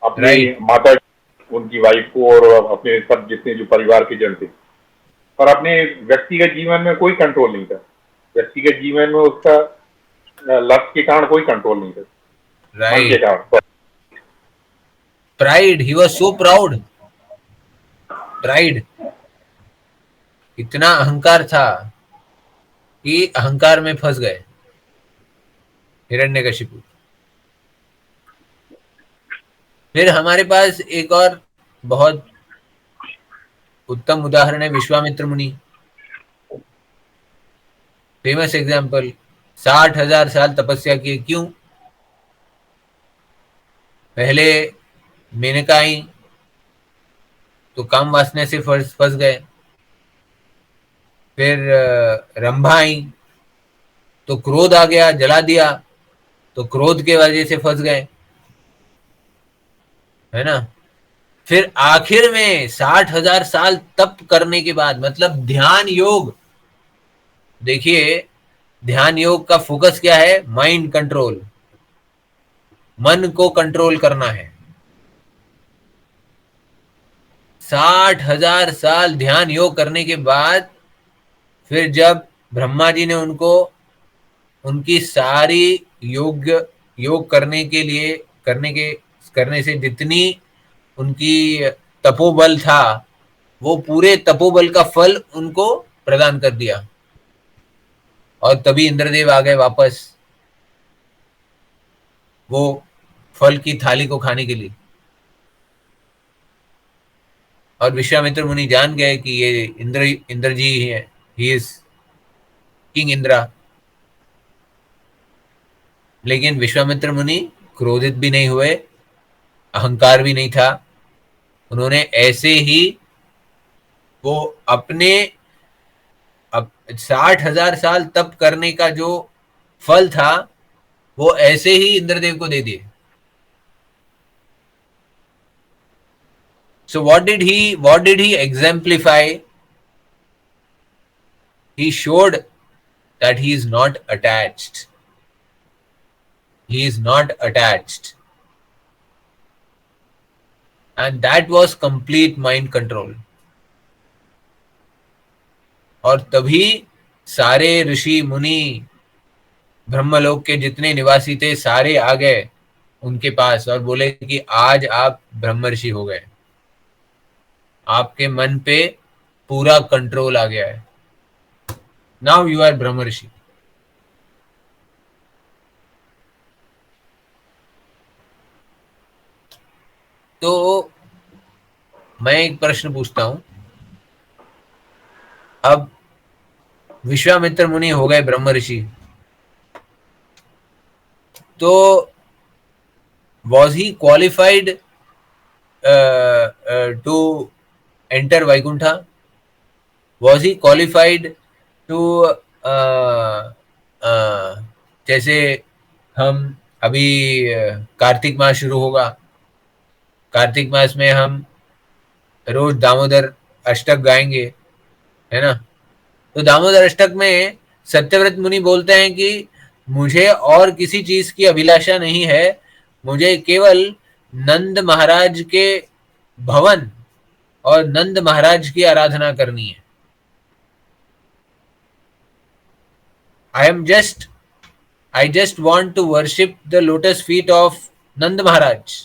Speaker 5: अपने
Speaker 1: Right.
Speaker 5: माता, उनकी वाइफ को और अपने सब जितने जो परिवार के जन थे। पर अपने व्यक्तिगत जीवन में कोई कंट्रोल नहीं था। व्यक्तिगत जीवन में उसका लक्ष्य के कारण कोई कंट्रोल नहीं था, मन के
Speaker 1: राइट।
Speaker 5: कारण।
Speaker 1: Pride, he was so proud. Pride, इतना अहंकार था कि अहंकार में फंस गए हिरण्यकशिपु। फिर हमारे पास एक और बहुत उत्तम उदाहरण है, विश्वामित्र मुनि। Famous example. 60,000 साल तपस्या किए। क्यों? पहले मेनका आई तो काम वासना से फंस गए। फिर रंभा आई तो क्रोध आ गया, जला दिया, तो क्रोध के वजह से फंस गए, है ना। फिर आखिर में 60,000 साल तप करने के बाद, मतलब ध्यान योग, देखिए ध्यान योग का फोकस क्या है? माइंड कंट्रोल, मन को कंट्रोल करना है। 60,000 साल ध्यान योग करने के बाद फिर जब ब्रह्मा जी ने उनको उनकी सारी योग करने से जितनी उनकी तपोबल था, वो पूरे तपोबल का फल उनको प्रदान कर दिया। और तभी इंद्रदेव आ गए वापस वो फल की थाली को खाने के लिए। और विश्वामित्र मुनि जान गए कि ये इंद्र जी ही है, ही इज किंग इंद्रा। लेकिन विश्वामित्र मुनि क्रोधित भी नहीं हुए, अहंकार भी नहीं था। उन्होंने ऐसे ही वो अपने 60,000 साल तप करने का जो फल था वो ऐसे ही इंद्रदेव को दे दिए। So what did he exemplify? He showed that he is not attached. He is not attached. And that was complete mind control. और तभी सारे ऋषि मुनि ब्रह्मलोक के जितने निवासी थे सारे आ गए उनके पास और बोले कि आज आप ब्रह्मर्षि हो गए, आपके मन पे पूरा कंट्रोल आ गया है, नाउ यू आर ब्रह्मर्षि। तो मैं एक प्रश्न पूछता हूं, अब विश्वामित्र मुनि हो गए ब्रह्मर्षि, तो was he qualified to enter Vaikuntha? Was he qualified to जैसे हम अभी कार्तिक मास शुरू होगा, कार्तिक मास में हम रोज दामोदर अष्टक गाएंगे, है ना। तो दामोदर अष्टक में सत्यव्रत मुनि बोलते हैं कि मुझे और किसी चीज की अभिलाषा नहीं है, मुझे केवल नंद महाराज के भवन और नंद महाराज की आराधना करनी है। I just want to worship the lotus feet of नंद महाराज।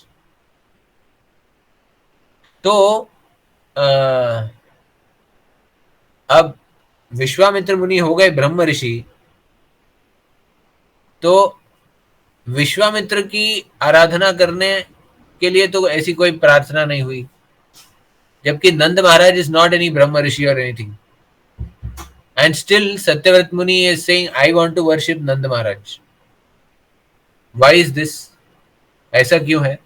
Speaker 1: तो अब विश्वामित्र मुनि हो गए ब्रह्म ऋषि, तो विश्वामित्र की आराधना करने के लिए तो ऐसी कोई प्रार्थना नहीं हुई, जबकि Nand Maharaj is not any Brahma rishi और anything, and still Satyavrat Muni is saying I want to worship Nand Maharaj. Why is this? ऐसा क्यों है?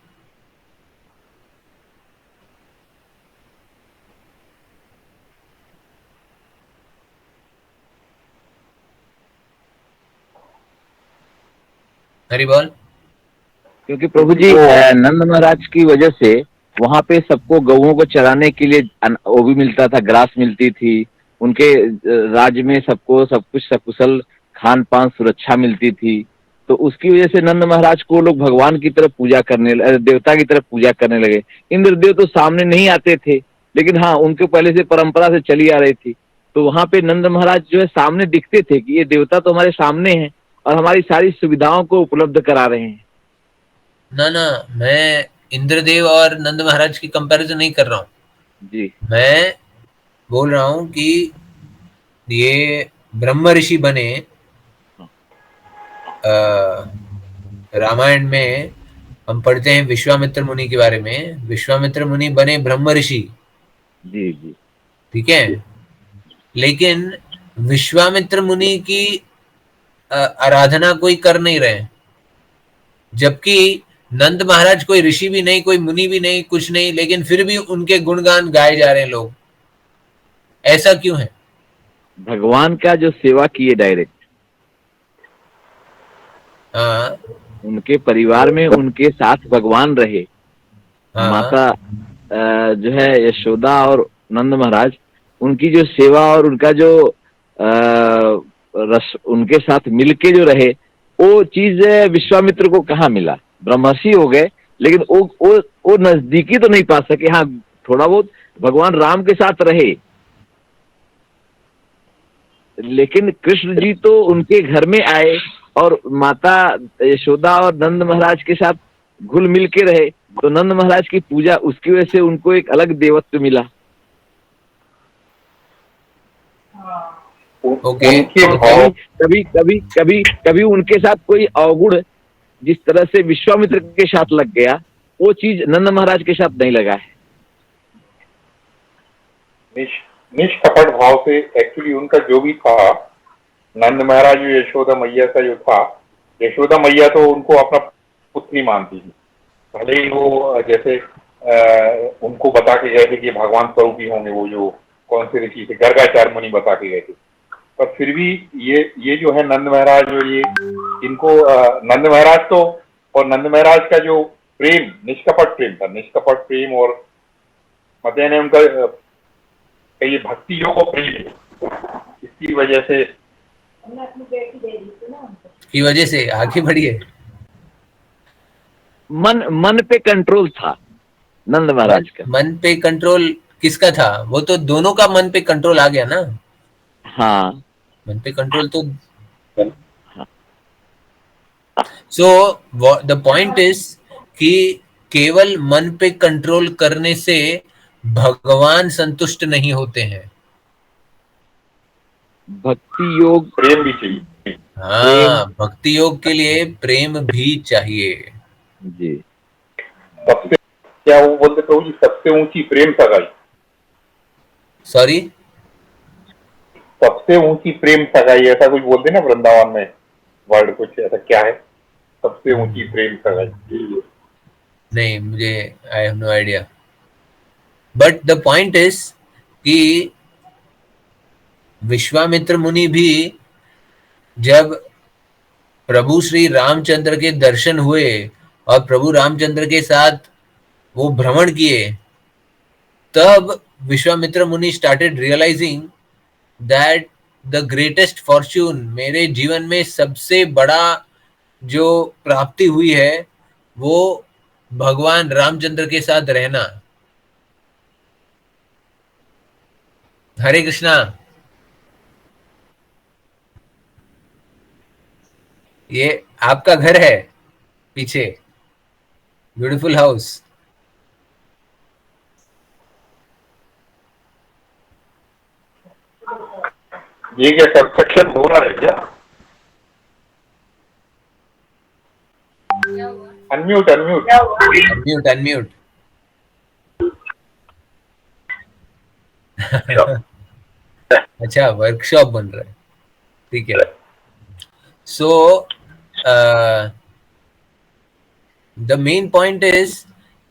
Speaker 1: हरि बोल।
Speaker 6: क्योंकि प्रभु जी नंद महाराज की वजह से वहां पे सबको गौओं को चराने के लिए वो भी मिलता था, ग्रास मिलती थी, उनके राज्य में सबको सब कुछ सकुशल खान पान सुरक्षा मिलती थी। तो उसकी वजह से नंद महाराज को लोग भगवान की तरफ पूजा करने, देवता की तरफ पूजा करने लगे। इंद्रदेव तो सामने नहीं आते थे, लेकिन हाँ उनके पहले से परंपरा से चली आ रही थी। तो वहां पे नंद महाराज जो है सामने दिखते थे कि ये देवता तो हमारे सामने है और हमारी सारी सुविधाओं को उपलब्ध करा रहे हैं।
Speaker 1: ना, मैं इंद्रदेव और नंद महाराज की कंपैरिजन नहीं कर रहा हूँ जी, मैं बोल रहा हूँ कि ये ब्रह्म ऋषि बने। रामायण में हम पढ़ते हैं विश्वामित्र मुनि के बारे में, विश्वामित्र मुनि बने ब्रह्म ऋषि
Speaker 6: जी जी,
Speaker 1: ठीक है। लेकिन विश्वामित्र मुनि की आराधना कोई कर नहीं रहे, जबकि नंद महाराज कोई ऋषि भी नहीं, कोई मुनि भी नहीं, कुछ नहीं, लेकिन फिर भी उनके गुणगान गाए जा रहे हैं लोग। ऐसा क्यों है?
Speaker 6: भगवान का जो सेवा किए डायरेक्ट, उनके परिवार में उनके साथ भगवान रहे। माता जो है यशोदा और नंद महाराज, उनकी जो सेवा और उनका जो रस उनके साथ मिलके जो रहे, वो चीज विश्वामित्र को कहाँ मिला? ब्रह्मर्षि हो गए लेकिन वो नजदीकी तो नहीं पा सके। हाँ थोड़ा बहुत भगवान राम के साथ रहे, लेकिन कृष्ण जी तो उनके घर में आए और माता यशोदा और नंद महाराज के साथ घुल मिल के रहे। तो नंद महाराज की पूजा, उसकी वजह से उनको एक अलग देवत्व मिला।
Speaker 1: ओके।
Speaker 6: कभी कभी कभी कभी उनके साथ कोई अवगुण जिस तरह से विश्वामित्र के साथ लग गया, वो चीज नंद महाराज के साथ नहीं लगा है।
Speaker 5: निष्कपट भाव से एक्चुअली उनका जो भी था, नंद महाराज यशोदा मैया का जो था, यशोदा मैया तो उनको अपना पुत्री मानती थी, भले ही वो जैसे उनको बता के गए थे कि भगवान स्वरूप ही होंगे, वो जो कौन से ऋषि थे, गर्गाचार्य मुनि बता के गए थे, पर फिर भी ये जो है नंद महाराज और ये इनको नंद महाराज तो, और नंद महाराज का जो प्रेम निष्कपट प्रेम था, निष्कपट प्रेम, और मतलब ने उनका ये भक्ति योग और प्रेम है, इसकी वजह से
Speaker 1: आगे बढ़िए।
Speaker 6: मन पे कंट्रोल था नंद महाराज का।
Speaker 1: मन पे कंट्रोल किसका था? वो तो दोनों का मन पे कंट्रोल आ गया ना।
Speaker 6: हाँ,
Speaker 1: मन पे कंट्रोल तो सो द पॉइंट इज कि केवल मन पे कंट्रोल करने से भगवान संतुष्ट नहीं होते हैं,
Speaker 6: भक्ति योग
Speaker 5: प्रेम भी चाहिए।
Speaker 1: हाँ, भक्ति योग के लिए प्रेम भी चाहिए
Speaker 6: जी।
Speaker 5: सबसे क्या वो बोलते प्रभु जी, सबसे ऊंची प्रेम सगाई,
Speaker 1: सॉरी
Speaker 5: सबसे ऊंची प्रेम सगाई, ऐसा कुछ बोलते ना वृंदावन में, वर्ड कुछ ऐसा क्या है, सबसे ऊंची प्रेम सगाई?
Speaker 1: नहीं, मुझे I have no idea, but the point is कि विश्वामित्र मुनि भी जब प्रभु श्री रामचंद्र के दर्शन हुए और प्रभु रामचंद्र के साथ वो भ्रमण किए, तब Vishwamitra Muni started realising that the greatest fortune, मेरे जीवन में सबसे बड़ा जो प्राप्ति हुई है वो भगवान रामचंद्र के साथ रहना। हरे कृष्णा। ये आपका घर है पीछे, ब्यूटीफुल हाउस।
Speaker 5: ये क्या कंस्ट्रक्शन हो रहा है क्या? Unmute unmute
Speaker 1: unmute unmute. अच्छा, वर्कशॉप बन रहा है, ठीक है। So the main point is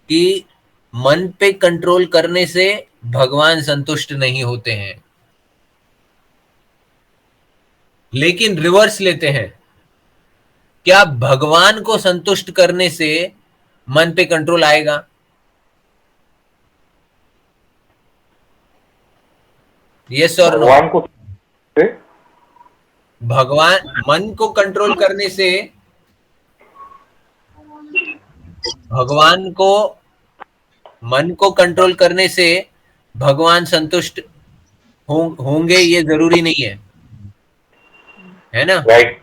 Speaker 1: कि मन पे कंट्रोल करने से भगवान संतुष्ट नहीं होते हैं, लेकिन रिवर्स लेते हैं। क्या भगवान को संतुष्ट करने से मन पे कंट्रोल आएगा? यस और नो?
Speaker 5: भगवान को
Speaker 1: भगवान मन को कंट्रोल करने से भगवान को मन को कंट्रोल करने से भगवान संतुष्ट होंगे ये जरूरी नहीं है ना?
Speaker 5: राइट।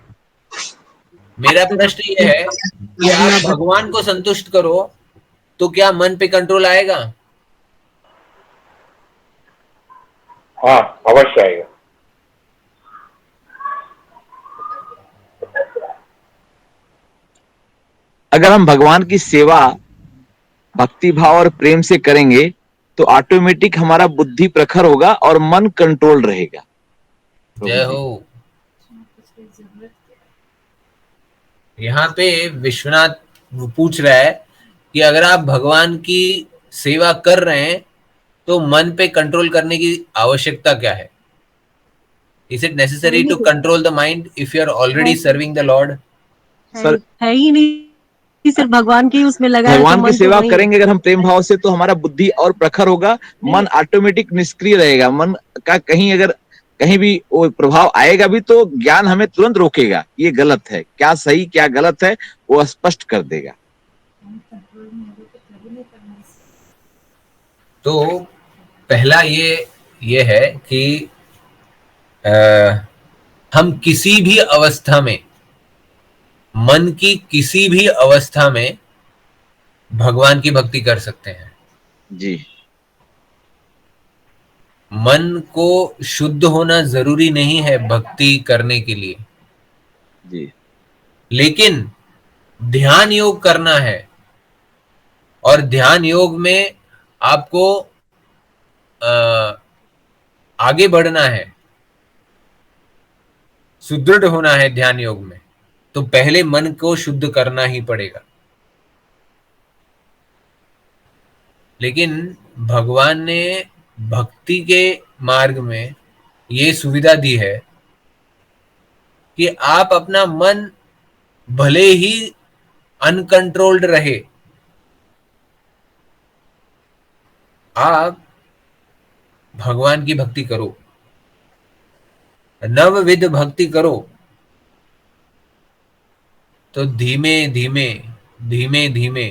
Speaker 1: मेरा प्रश्न ये है कि आप भगवान को संतुष्ट करो तो क्या मन पे कंट्रोल आएगा?
Speaker 5: हाँ, अवश्य आएगा।
Speaker 6: अगर हम भगवान की सेवा भक्ति भाव और प्रेम से करेंगे तो ऑटोमेटिक हमारा बुद्धि प्रखर होगा और मन कंट्रोल रहेगा।
Speaker 1: जय हो। यहाँ पे विश्वनाथ पूछ रहा है कि अगर आप भगवान की सेवा कर रहे हैं तो मन पे कंट्रोल करने की आवश्यकता क्या है? Is it necessary to control the mind if you are already serving the Lord?
Speaker 6: सर
Speaker 7: है ही नहीं, सिर्फ भगवान की उसमें लगा है,
Speaker 6: भगवान
Speaker 7: तो
Speaker 6: की
Speaker 7: मन
Speaker 6: सेवा
Speaker 7: तो
Speaker 6: करेंगे अगर हम प्रेम भाव से तो हमारा बुद्धि और प्रखर होगा, मन ऑटोमेटिक निष्क्रिय रहेगा। मन का कहीं भी वो प्रभाव आएगा भी तो ज्ञान हमें तुरंत रोकेगा, ये गलत है, क्या सही क्या गलत है वो स्पष्ट कर देगा।
Speaker 1: तो पहला ये है कि हम किसी भी अवस्था में, मन की किसी भी अवस्था में भगवान की भक्ति कर सकते हैं
Speaker 6: जी।
Speaker 1: मन को शुद्ध होना जरूरी नहीं है भक्ति करने के लिए
Speaker 6: जी।
Speaker 1: लेकिन ध्यान योग करना है, और ध्यान योग में आपको आगे बढ़ना है, सुदृढ़ होना है ध्यान योग में, तो पहले मन को शुद्ध करना ही पड़ेगा। लेकिन भगवान ने भक्ति के मार्ग में ये सुविधा दी है कि आप अपना मन भले ही अनकंट्रोल्ड रहे, आप भगवान की भक्ति करो, नवविध भक्ति करो, तो धीमे धीमे धीमे धीमे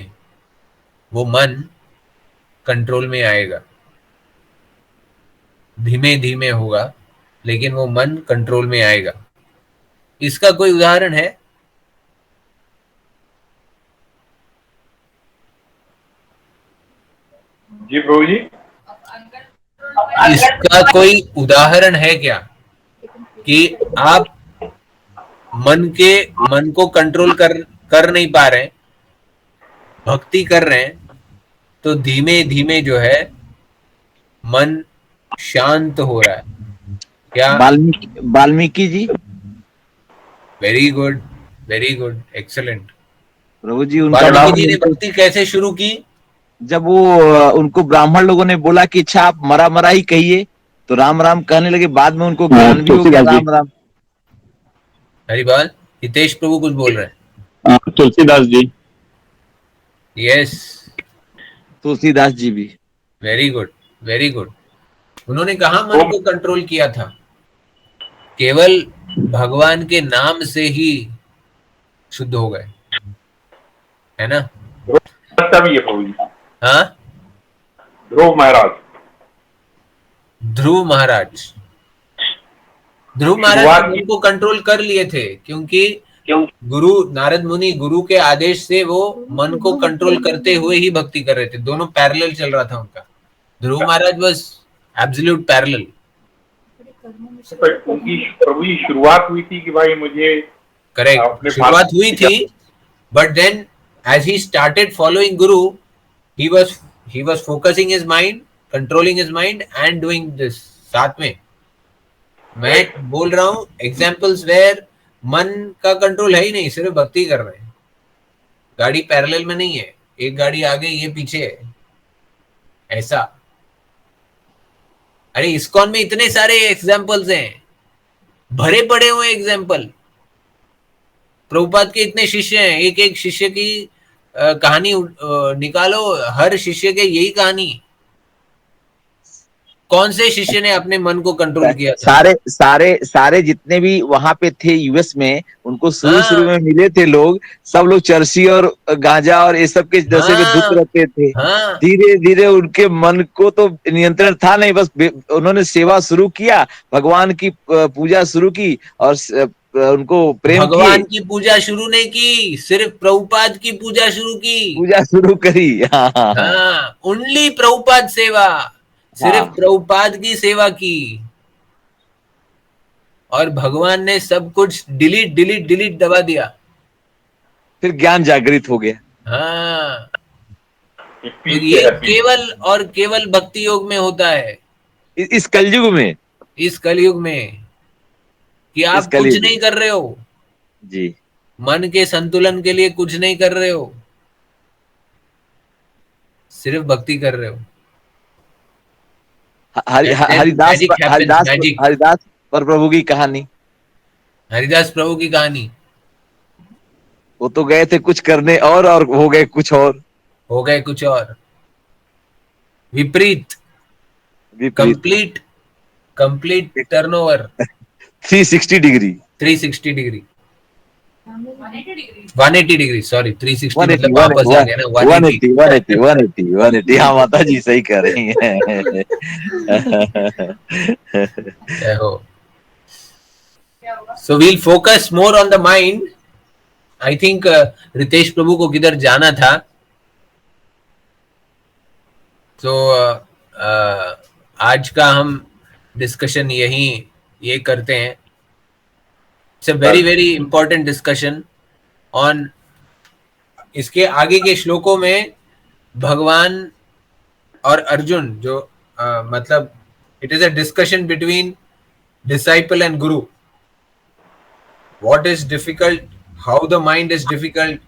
Speaker 1: वो मन कंट्रोल में आएगा। धीमे धीमे होगा, लेकिन वो मन कंट्रोल में आएगा। इसका कोई उदाहरण है?
Speaker 5: जी प्रभु जी,
Speaker 1: इसका कोई उदाहरण है क्या कि आप मन को कंट्रोल कर नहीं पा रहे, भक्ति कर रहे हैं, तो धीमे धीमे जो है मन शांत हो रहा है क्या?
Speaker 6: Valmiki ji,
Speaker 1: very good, very good, excellent.
Speaker 6: प्रभु जी, उनका
Speaker 1: वाल्मीकि जी ने भक्ति कैसे शुरू की?
Speaker 6: जब वो उनको ब्राह्मण लोगों ने बोला कि अच्छा आप मरा मरा ही कहिए, तो राम राम कहने लगे। बाद में उनको ज्ञान भी हो गया राम राम।
Speaker 1: हरिबाल, हितेश प्रभु कुछ बोल रहे हैं।
Speaker 8: तुलसीदास जी।
Speaker 1: यस,
Speaker 6: तुलसीदास जी भी।
Speaker 1: Very good, very good. उन्होंने कहाँ मन को कंट्रोल किया था? केवल भगवान के नाम से ही शुद्ध हो गए, है ना?
Speaker 5: भी है प्रभु जी।
Speaker 1: हाँ,
Speaker 5: ध्रुव महाराज,
Speaker 1: ध्रुव महाराज मन को कंट्रोल कर लिए थे, क्योंकि गुरु नारद मुनि गुरु के आदेश से वो मन को कंट्रोल करते हुए ही भक्ति कर रहे थे। दोनों पैरेलल चल रहा था उनका। ध्रुव महाराज वाज एब्सोल्यूट पैरेलल।
Speaker 5: उनकी प्रभु जी शुरुआत हुई थी कि भाई मुझे,
Speaker 1: करेक्ट, शुरुआत हुई थी, but then as he started following Guru, he was focusing his mind, controlling his mind and doing this साथ में। मैं बोल रहा हूँ एग्जाम्पल्स वेयर मन का कंट्रोल है ही नहीं, सिर्फ भक्ति कर रहे हैं। गाड़ी पैरेलल में नहीं है, एक गाड़ी आगे ये पीछे है, ऐसा। अरे इस्कॉन में इतने सारे एग्जाम्पल्स हैं, भरे पड़े हुए एग्जाम्पल। प्रभुपाद के इतने शिष्य हैं, एक एक शिष्य की कहानी निकालो, हर शिष्य के यही कहानी। कौन से शिष्य ने अपने मन को कंट्रोल किया था?
Speaker 6: सारे जितने भी वहां पे थे यूएस में, उनको शुरू में मिले थे लोग, सब लोग चरसी और गांजा और ये सब के नशे में धुत रहते थे। धीरे धीरे उनके मन को तो नियंत्रण था नहीं, बस उन्होंने सेवा शुरू किया, भगवान की पूजा शुरू की और उनको प्रेम
Speaker 1: भगवान की पूजा शुरू नहीं की, सिर्फ प्रभुपाद की पूजा शुरू करी। हाँ, ओनली प्रभुपाद सेवा, सिर्फ प्रभुपाद की सेवा की, और भगवान ने सब कुछ डिलीट दबा दिया।
Speaker 6: फिर ज्ञान जागृत हो गया।
Speaker 1: हाँ, तो ये केवल और केवल भक्ति योग में होता है,
Speaker 6: इस कलयुग में
Speaker 1: कि आप कुछ नहीं कर रहे हो
Speaker 6: जी,
Speaker 1: मन के संतुलन के लिए कुछ नहीं कर रहे हो, सिर्फ भक्ति कर रहे हो।
Speaker 6: हरिदास पर प्रभु की कहानी,
Speaker 1: हरिदास प्रभु की कहानी,
Speaker 6: वो तो गए थे कुछ करने और हो गए कुछ और, विपरीत, complete turnover
Speaker 2: 360 degree
Speaker 1: 180 degree, sorry 360 मतलब वापस आ गया ना,
Speaker 6: 180। हाँ माता जी सही कह रही हैं।
Speaker 1: So we'll focus more on the mind. I think Ritesh प्रभु को किधर जाना था, तो आज का हम डिस्कशन ये करते हैं। It's a very important discussion on इसके आगे के श्लोकों में भगवान और अर्जुन जो मतलब it is a discussion between disciple and Guru. What is difficult, how the mind is difficult,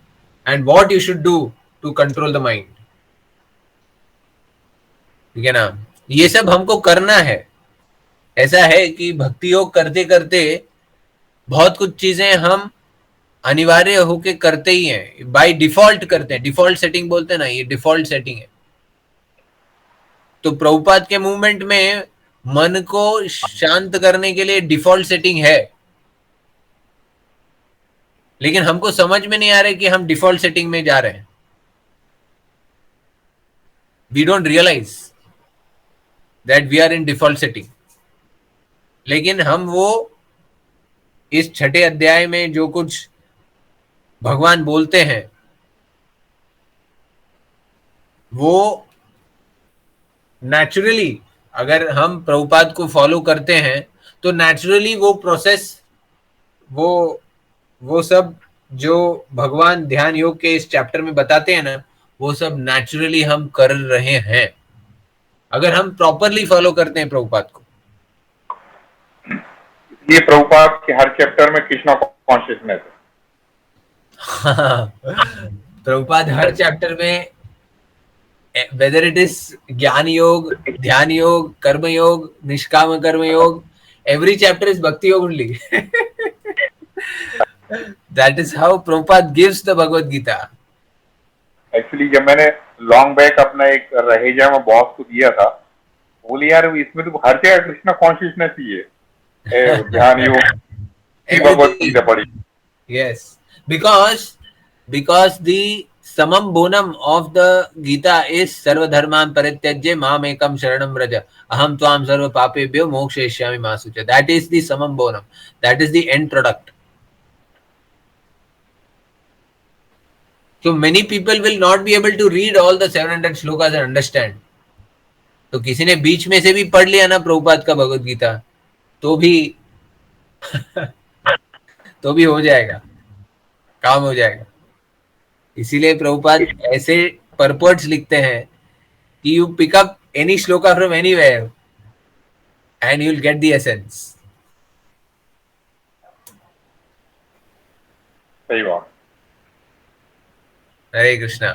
Speaker 1: and what you should do to control the mind. ठीक है ना. ये सब हमको करना है. ऐसा है कि भक्ति योग करते करते बहुत कुछ चीजें हम अनिवार्य होके करते ही हैं, बाय डिफॉल्ट करते हैं. डिफॉल्ट सेटिंग बोलते हैं ना, ये डिफॉल्ट सेटिंग है. तो प्रभुपाद के मूवमेंट में मन को शांत करने के लिए डिफॉल्ट सेटिंग है, लेकिन हमको समझ में नहीं आ रहा है कि हम डिफॉल्ट सेटिंग में जा रहे हैं. We don't realise that we are in default setting. लेकिन हम वो इस छठे अध्याय में जो कुछ भगवान बोलते हैं वो नेचुरली, अगर हम प्रभुपाद को फॉलो करते हैं तो नेचुरली वो प्रोसेस, वो सब जो भगवान ध्यान योग के इस चैप्टर में बताते हैं ना, वो सब नेचुरली हम कर रहे हैं अगर हम प्रॉपरली फॉलो करते हैं प्रभुपाद को.
Speaker 5: ये प्रभुपाद के हर चैप्टर में कृष्णा कॉन्शियसनेस है.
Speaker 1: प्रभुपाद हर चैप्टर में, वेदर इट इज ज्ञान योग, ध्यान योग, कर्म योग, निष्काम कर्म योग, एवरी चैप्टर इज भक्ति योग only. That is how Prabhupada gives the Bhagavad Gita.
Speaker 5: Actually जब मैंने लॉन्ग बैक अपना एक रहेजा में बॉस को दिया था, बोले यार इसमें तो हर जगह कृष्णा कॉन्शियसनेस ही है, ध्यान योग, भगवद गीता पढ़ी.
Speaker 1: Yes, because the samam bonam of the Gita is sarva dharman parityajya mam ekam sharanam vraja aham tvam sarva papebhyo mokshayishyami ma sucha. That is the samam bonam. That is the end product. So many people will not be able to read all the 700 shlokas and understand. तो किसी ने बीच में से भी पढ़ लिया ना प्रभुपाद का भगवद गीता तो भी तो भी हो जाएगा, काम हो जाएगा. इसीलिए प्रभुपाद ऐसे परपर्ट्स लिखते हैं कि you pick up any shloka from anywhere and you will get the essence.
Speaker 5: सही बात.
Speaker 1: Hare Krishna.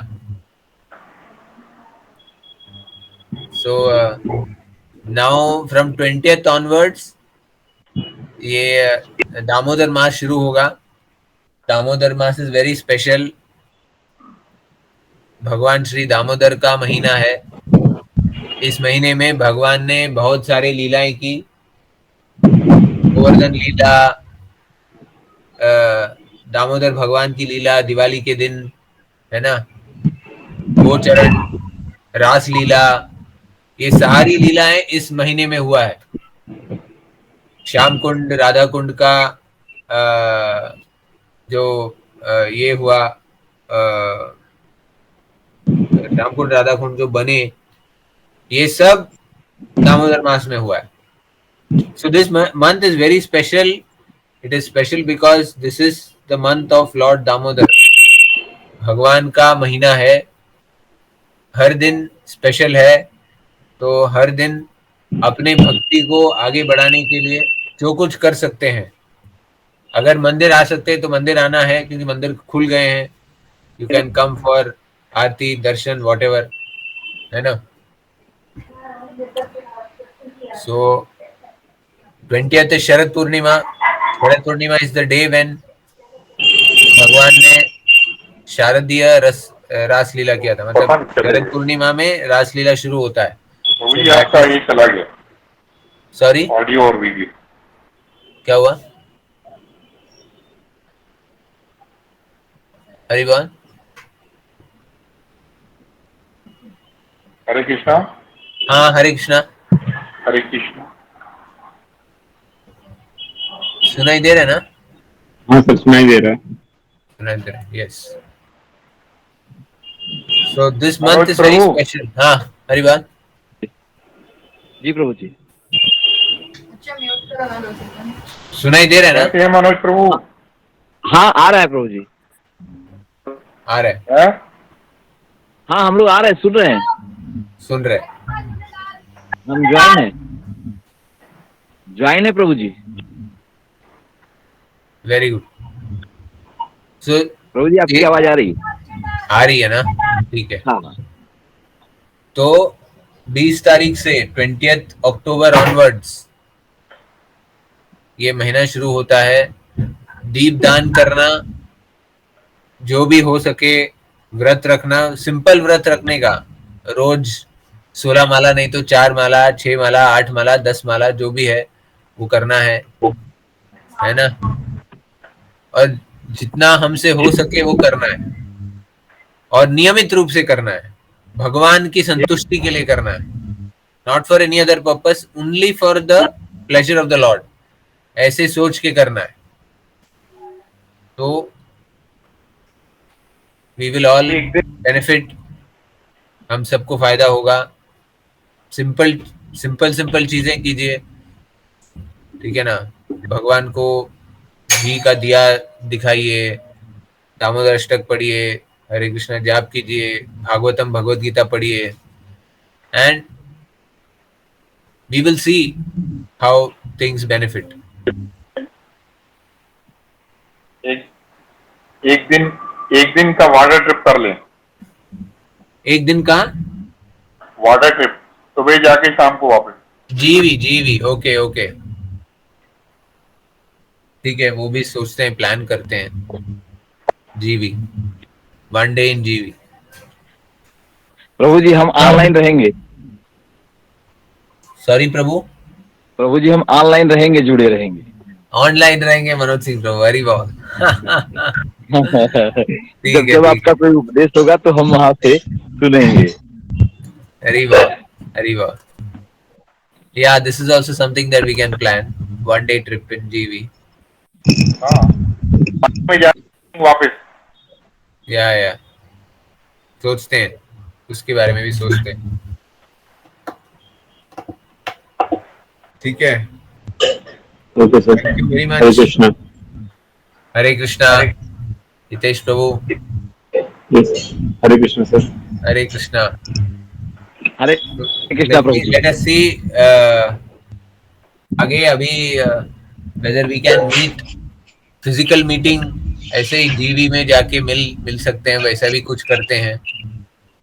Speaker 1: So now from 20th onwards ये दामोदर मास शुरू होगा. Damodar mass is very special. भगवान श्री दामोदर का महीना है. इस महीने में भगवान ने बहुत सारे लीलाएं की. गोवर्धन लीला, दामोदर भगवान की लीला दिवाली के दिन है ना, गोचरण, रास लीला, ये सारी लीलाएं इस महीने में हुआ है. श्याम कुंड, राधा कुंड का जो ये हुआ, श्याम कुंड, राधा कुंड जो बने, ये सब दामोदर मास में हुआ है. So this month is very special. It is special because this is the month of Lord Damodar. भगवान का महीना है. हर दिन स्पेशल है. तो हर दिन अपने भक्ति को आगे बढ़ाने के लिए जो कुछ कर सकते हैं, अगर मंदिर आ सकते हैं तो मंदिर आना है क्योंकि मंदिर खुल गए हैं. You can come for Aarti, Darshan, whatever, है ना. सो 20th Sharad Purnima. Sharad Purnima is the day when भगवान ने शारदीय रास लीला किया था. मतलब शरद पूर्णिमा में रास लीला शुरू होता है.
Speaker 5: आपका ये चला गया.
Speaker 1: सॉरी,
Speaker 5: ऑडियो और वीडियो
Speaker 1: क्या हुआ? हरिभान,
Speaker 5: हरे कृष्णा.
Speaker 1: हाँ हरे कृष्णा.
Speaker 5: हरे कृष्णा.
Speaker 1: सुनाई दे रहा है ना?
Speaker 8: हाँ सर, सुनाई दे रहा है.
Speaker 1: सुनाई दे रहा है. Yes. So this month is very special. हाँ हरिभान.
Speaker 6: जी प्रभु जी.
Speaker 1: सुनाई दे रहा है ना?
Speaker 5: कैसे हैं मनोज प्रभु?
Speaker 6: हाँ आ रहा है प्रभु जी.
Speaker 1: आ रहा है?
Speaker 6: हाँ हम लोग आ रहे हैं, सुन रहे हैं,
Speaker 1: सुन रहे?
Speaker 6: हम ज्वाइन है प्रभु जी।
Speaker 1: Very good. सो
Speaker 6: प्रभु जी आपकी आवाज आ रही?
Speaker 1: आ रही है ना? ठीक है।
Speaker 6: हाँ।
Speaker 1: तो 20 तारीख से 20 अक्टूबर ऑनवर्ड्स ये महीना शुरू होता है। दीप दान करना, जो भी हो सके व्रत रखना, सिंपल व्रत रखने का। रोज 16 माला नहीं तो 4 माला, 6 माला, 8 माला, 10 माला, जो भी है वो करना है ना? और जितना हमसे हो सके वो करना है, और नियमित रूप से करना है। भगवान की संतुष्टि के लिए करना है, not for any other purpose, only for the pleasure of the Lord, ऐसे सोच के करना है। तो वी विल ऑल बेनिफिट, हम सबको फायदा होगा। सिंपल चीजें कीजिए, ठीक है ना? भगवान को घी का दिया दिखाइए, दामोदर अष्टक पढ़िए, हरे कृष्णा जाप कीजिए, भागवतम भगवत गीता पढ़िए, and we will see how things benefit.
Speaker 5: एक दिन का वाटर ट्रिप कर लें।
Speaker 1: एक दिन का
Speaker 5: वाटर ट्रिप, सुबह जाके शाम को वापस।
Speaker 1: जीवी, ओके, ठीक है, वो भी सोचते हैं, प्लान करते हैं। जीवी, 1 डे इन जीवी।
Speaker 6: प्रभु जी हम ऑनलाइन रहेंगे।
Speaker 1: सॉरी प्रभु
Speaker 6: जी हम ऑनलाइन रहेंगे, जुड़े रहेंगे।
Speaker 1: ऑनलाइन रहेंगे मनोज सिंह प्रभु, हरी बोल।
Speaker 6: जब आपका कोई उपदेश होगा तो हम वहां से सुनेंगे।
Speaker 1: हरी बोल। Yeah, this is also something that we can plan. 1 day trip in GV.
Speaker 5: वापस।
Speaker 1: या सोचते हैं, उसके बारे में भी सोचते हैं। ठीक है,
Speaker 8: okay sir.
Speaker 1: Thank you very much.
Speaker 8: Hare Krishna.
Speaker 1: Hare Krishna Hitesh Prabhu.
Speaker 8: Yes, Hare Krishna sir.
Speaker 1: Hare Krishna.
Speaker 6: Hare Krishna प्रभु जी।
Speaker 1: लेट अस सी आगे अभी whether we can meet physical meeting, ऐसे ही जीवी में जाके मिल सकते हैं, वैसा भी कुछ करते हैं,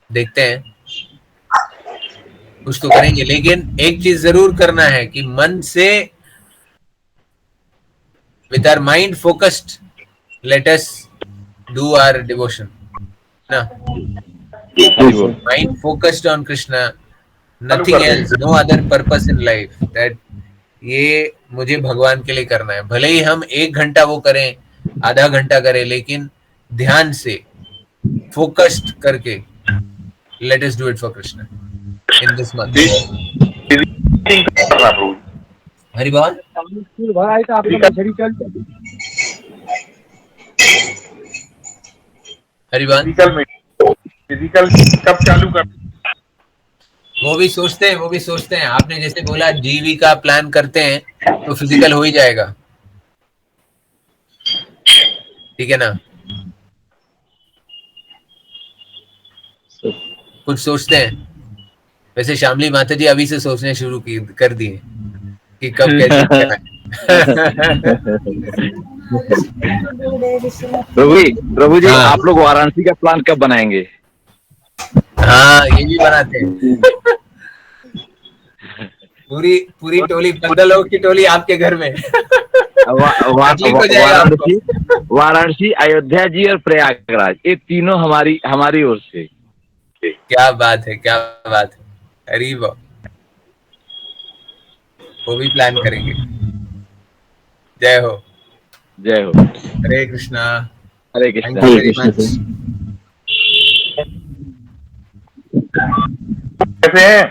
Speaker 1: देखते हैं, कुछ तो करेंगे। लेकिन एक चीज जरूर करना है कि मन से, with our mind focused, let us do our devotion ना। Mind focused on Krishna, nothing else, no other purpose in life, that ये मुझे भगवान के लिए करना है। भले ही हम 1 घंटा वो करें, आधा घंटा करें, लेकिन ध्यान से फोकस्ड करके let us do it for Krishna in this month. Hari बोल। हरि बोल।
Speaker 5: फिजिकल कब चालू कर?
Speaker 1: वो भी सोचते हैं। आपने जैसे बोला जीवी का प्लान करते हैं तो फिजिकल हो ही जाएगा, ठीक है ना? कुछ सोचते हैं। वैसे श्यामली माता जी अभी से सोचने शुरू कर दिए कि कब कैसे क्या है।
Speaker 6: प्रभु जी आप लोग वाराणसी का प्लान कब बनाएंगे?
Speaker 1: हाँ, ये भी बनाते हैं। पूरी टोली, 15 लोगों की टोली आपके घर में।
Speaker 6: वाराणसी, अयोध्या जी और प्रयागराज, ये तीनों हमारी ओर से।
Speaker 1: क्या बात है। अरे वाह, वो भी प्लान करेंगे। जय हो। Hare Krishna. Thank you very much.
Speaker 5: कैसे हैं?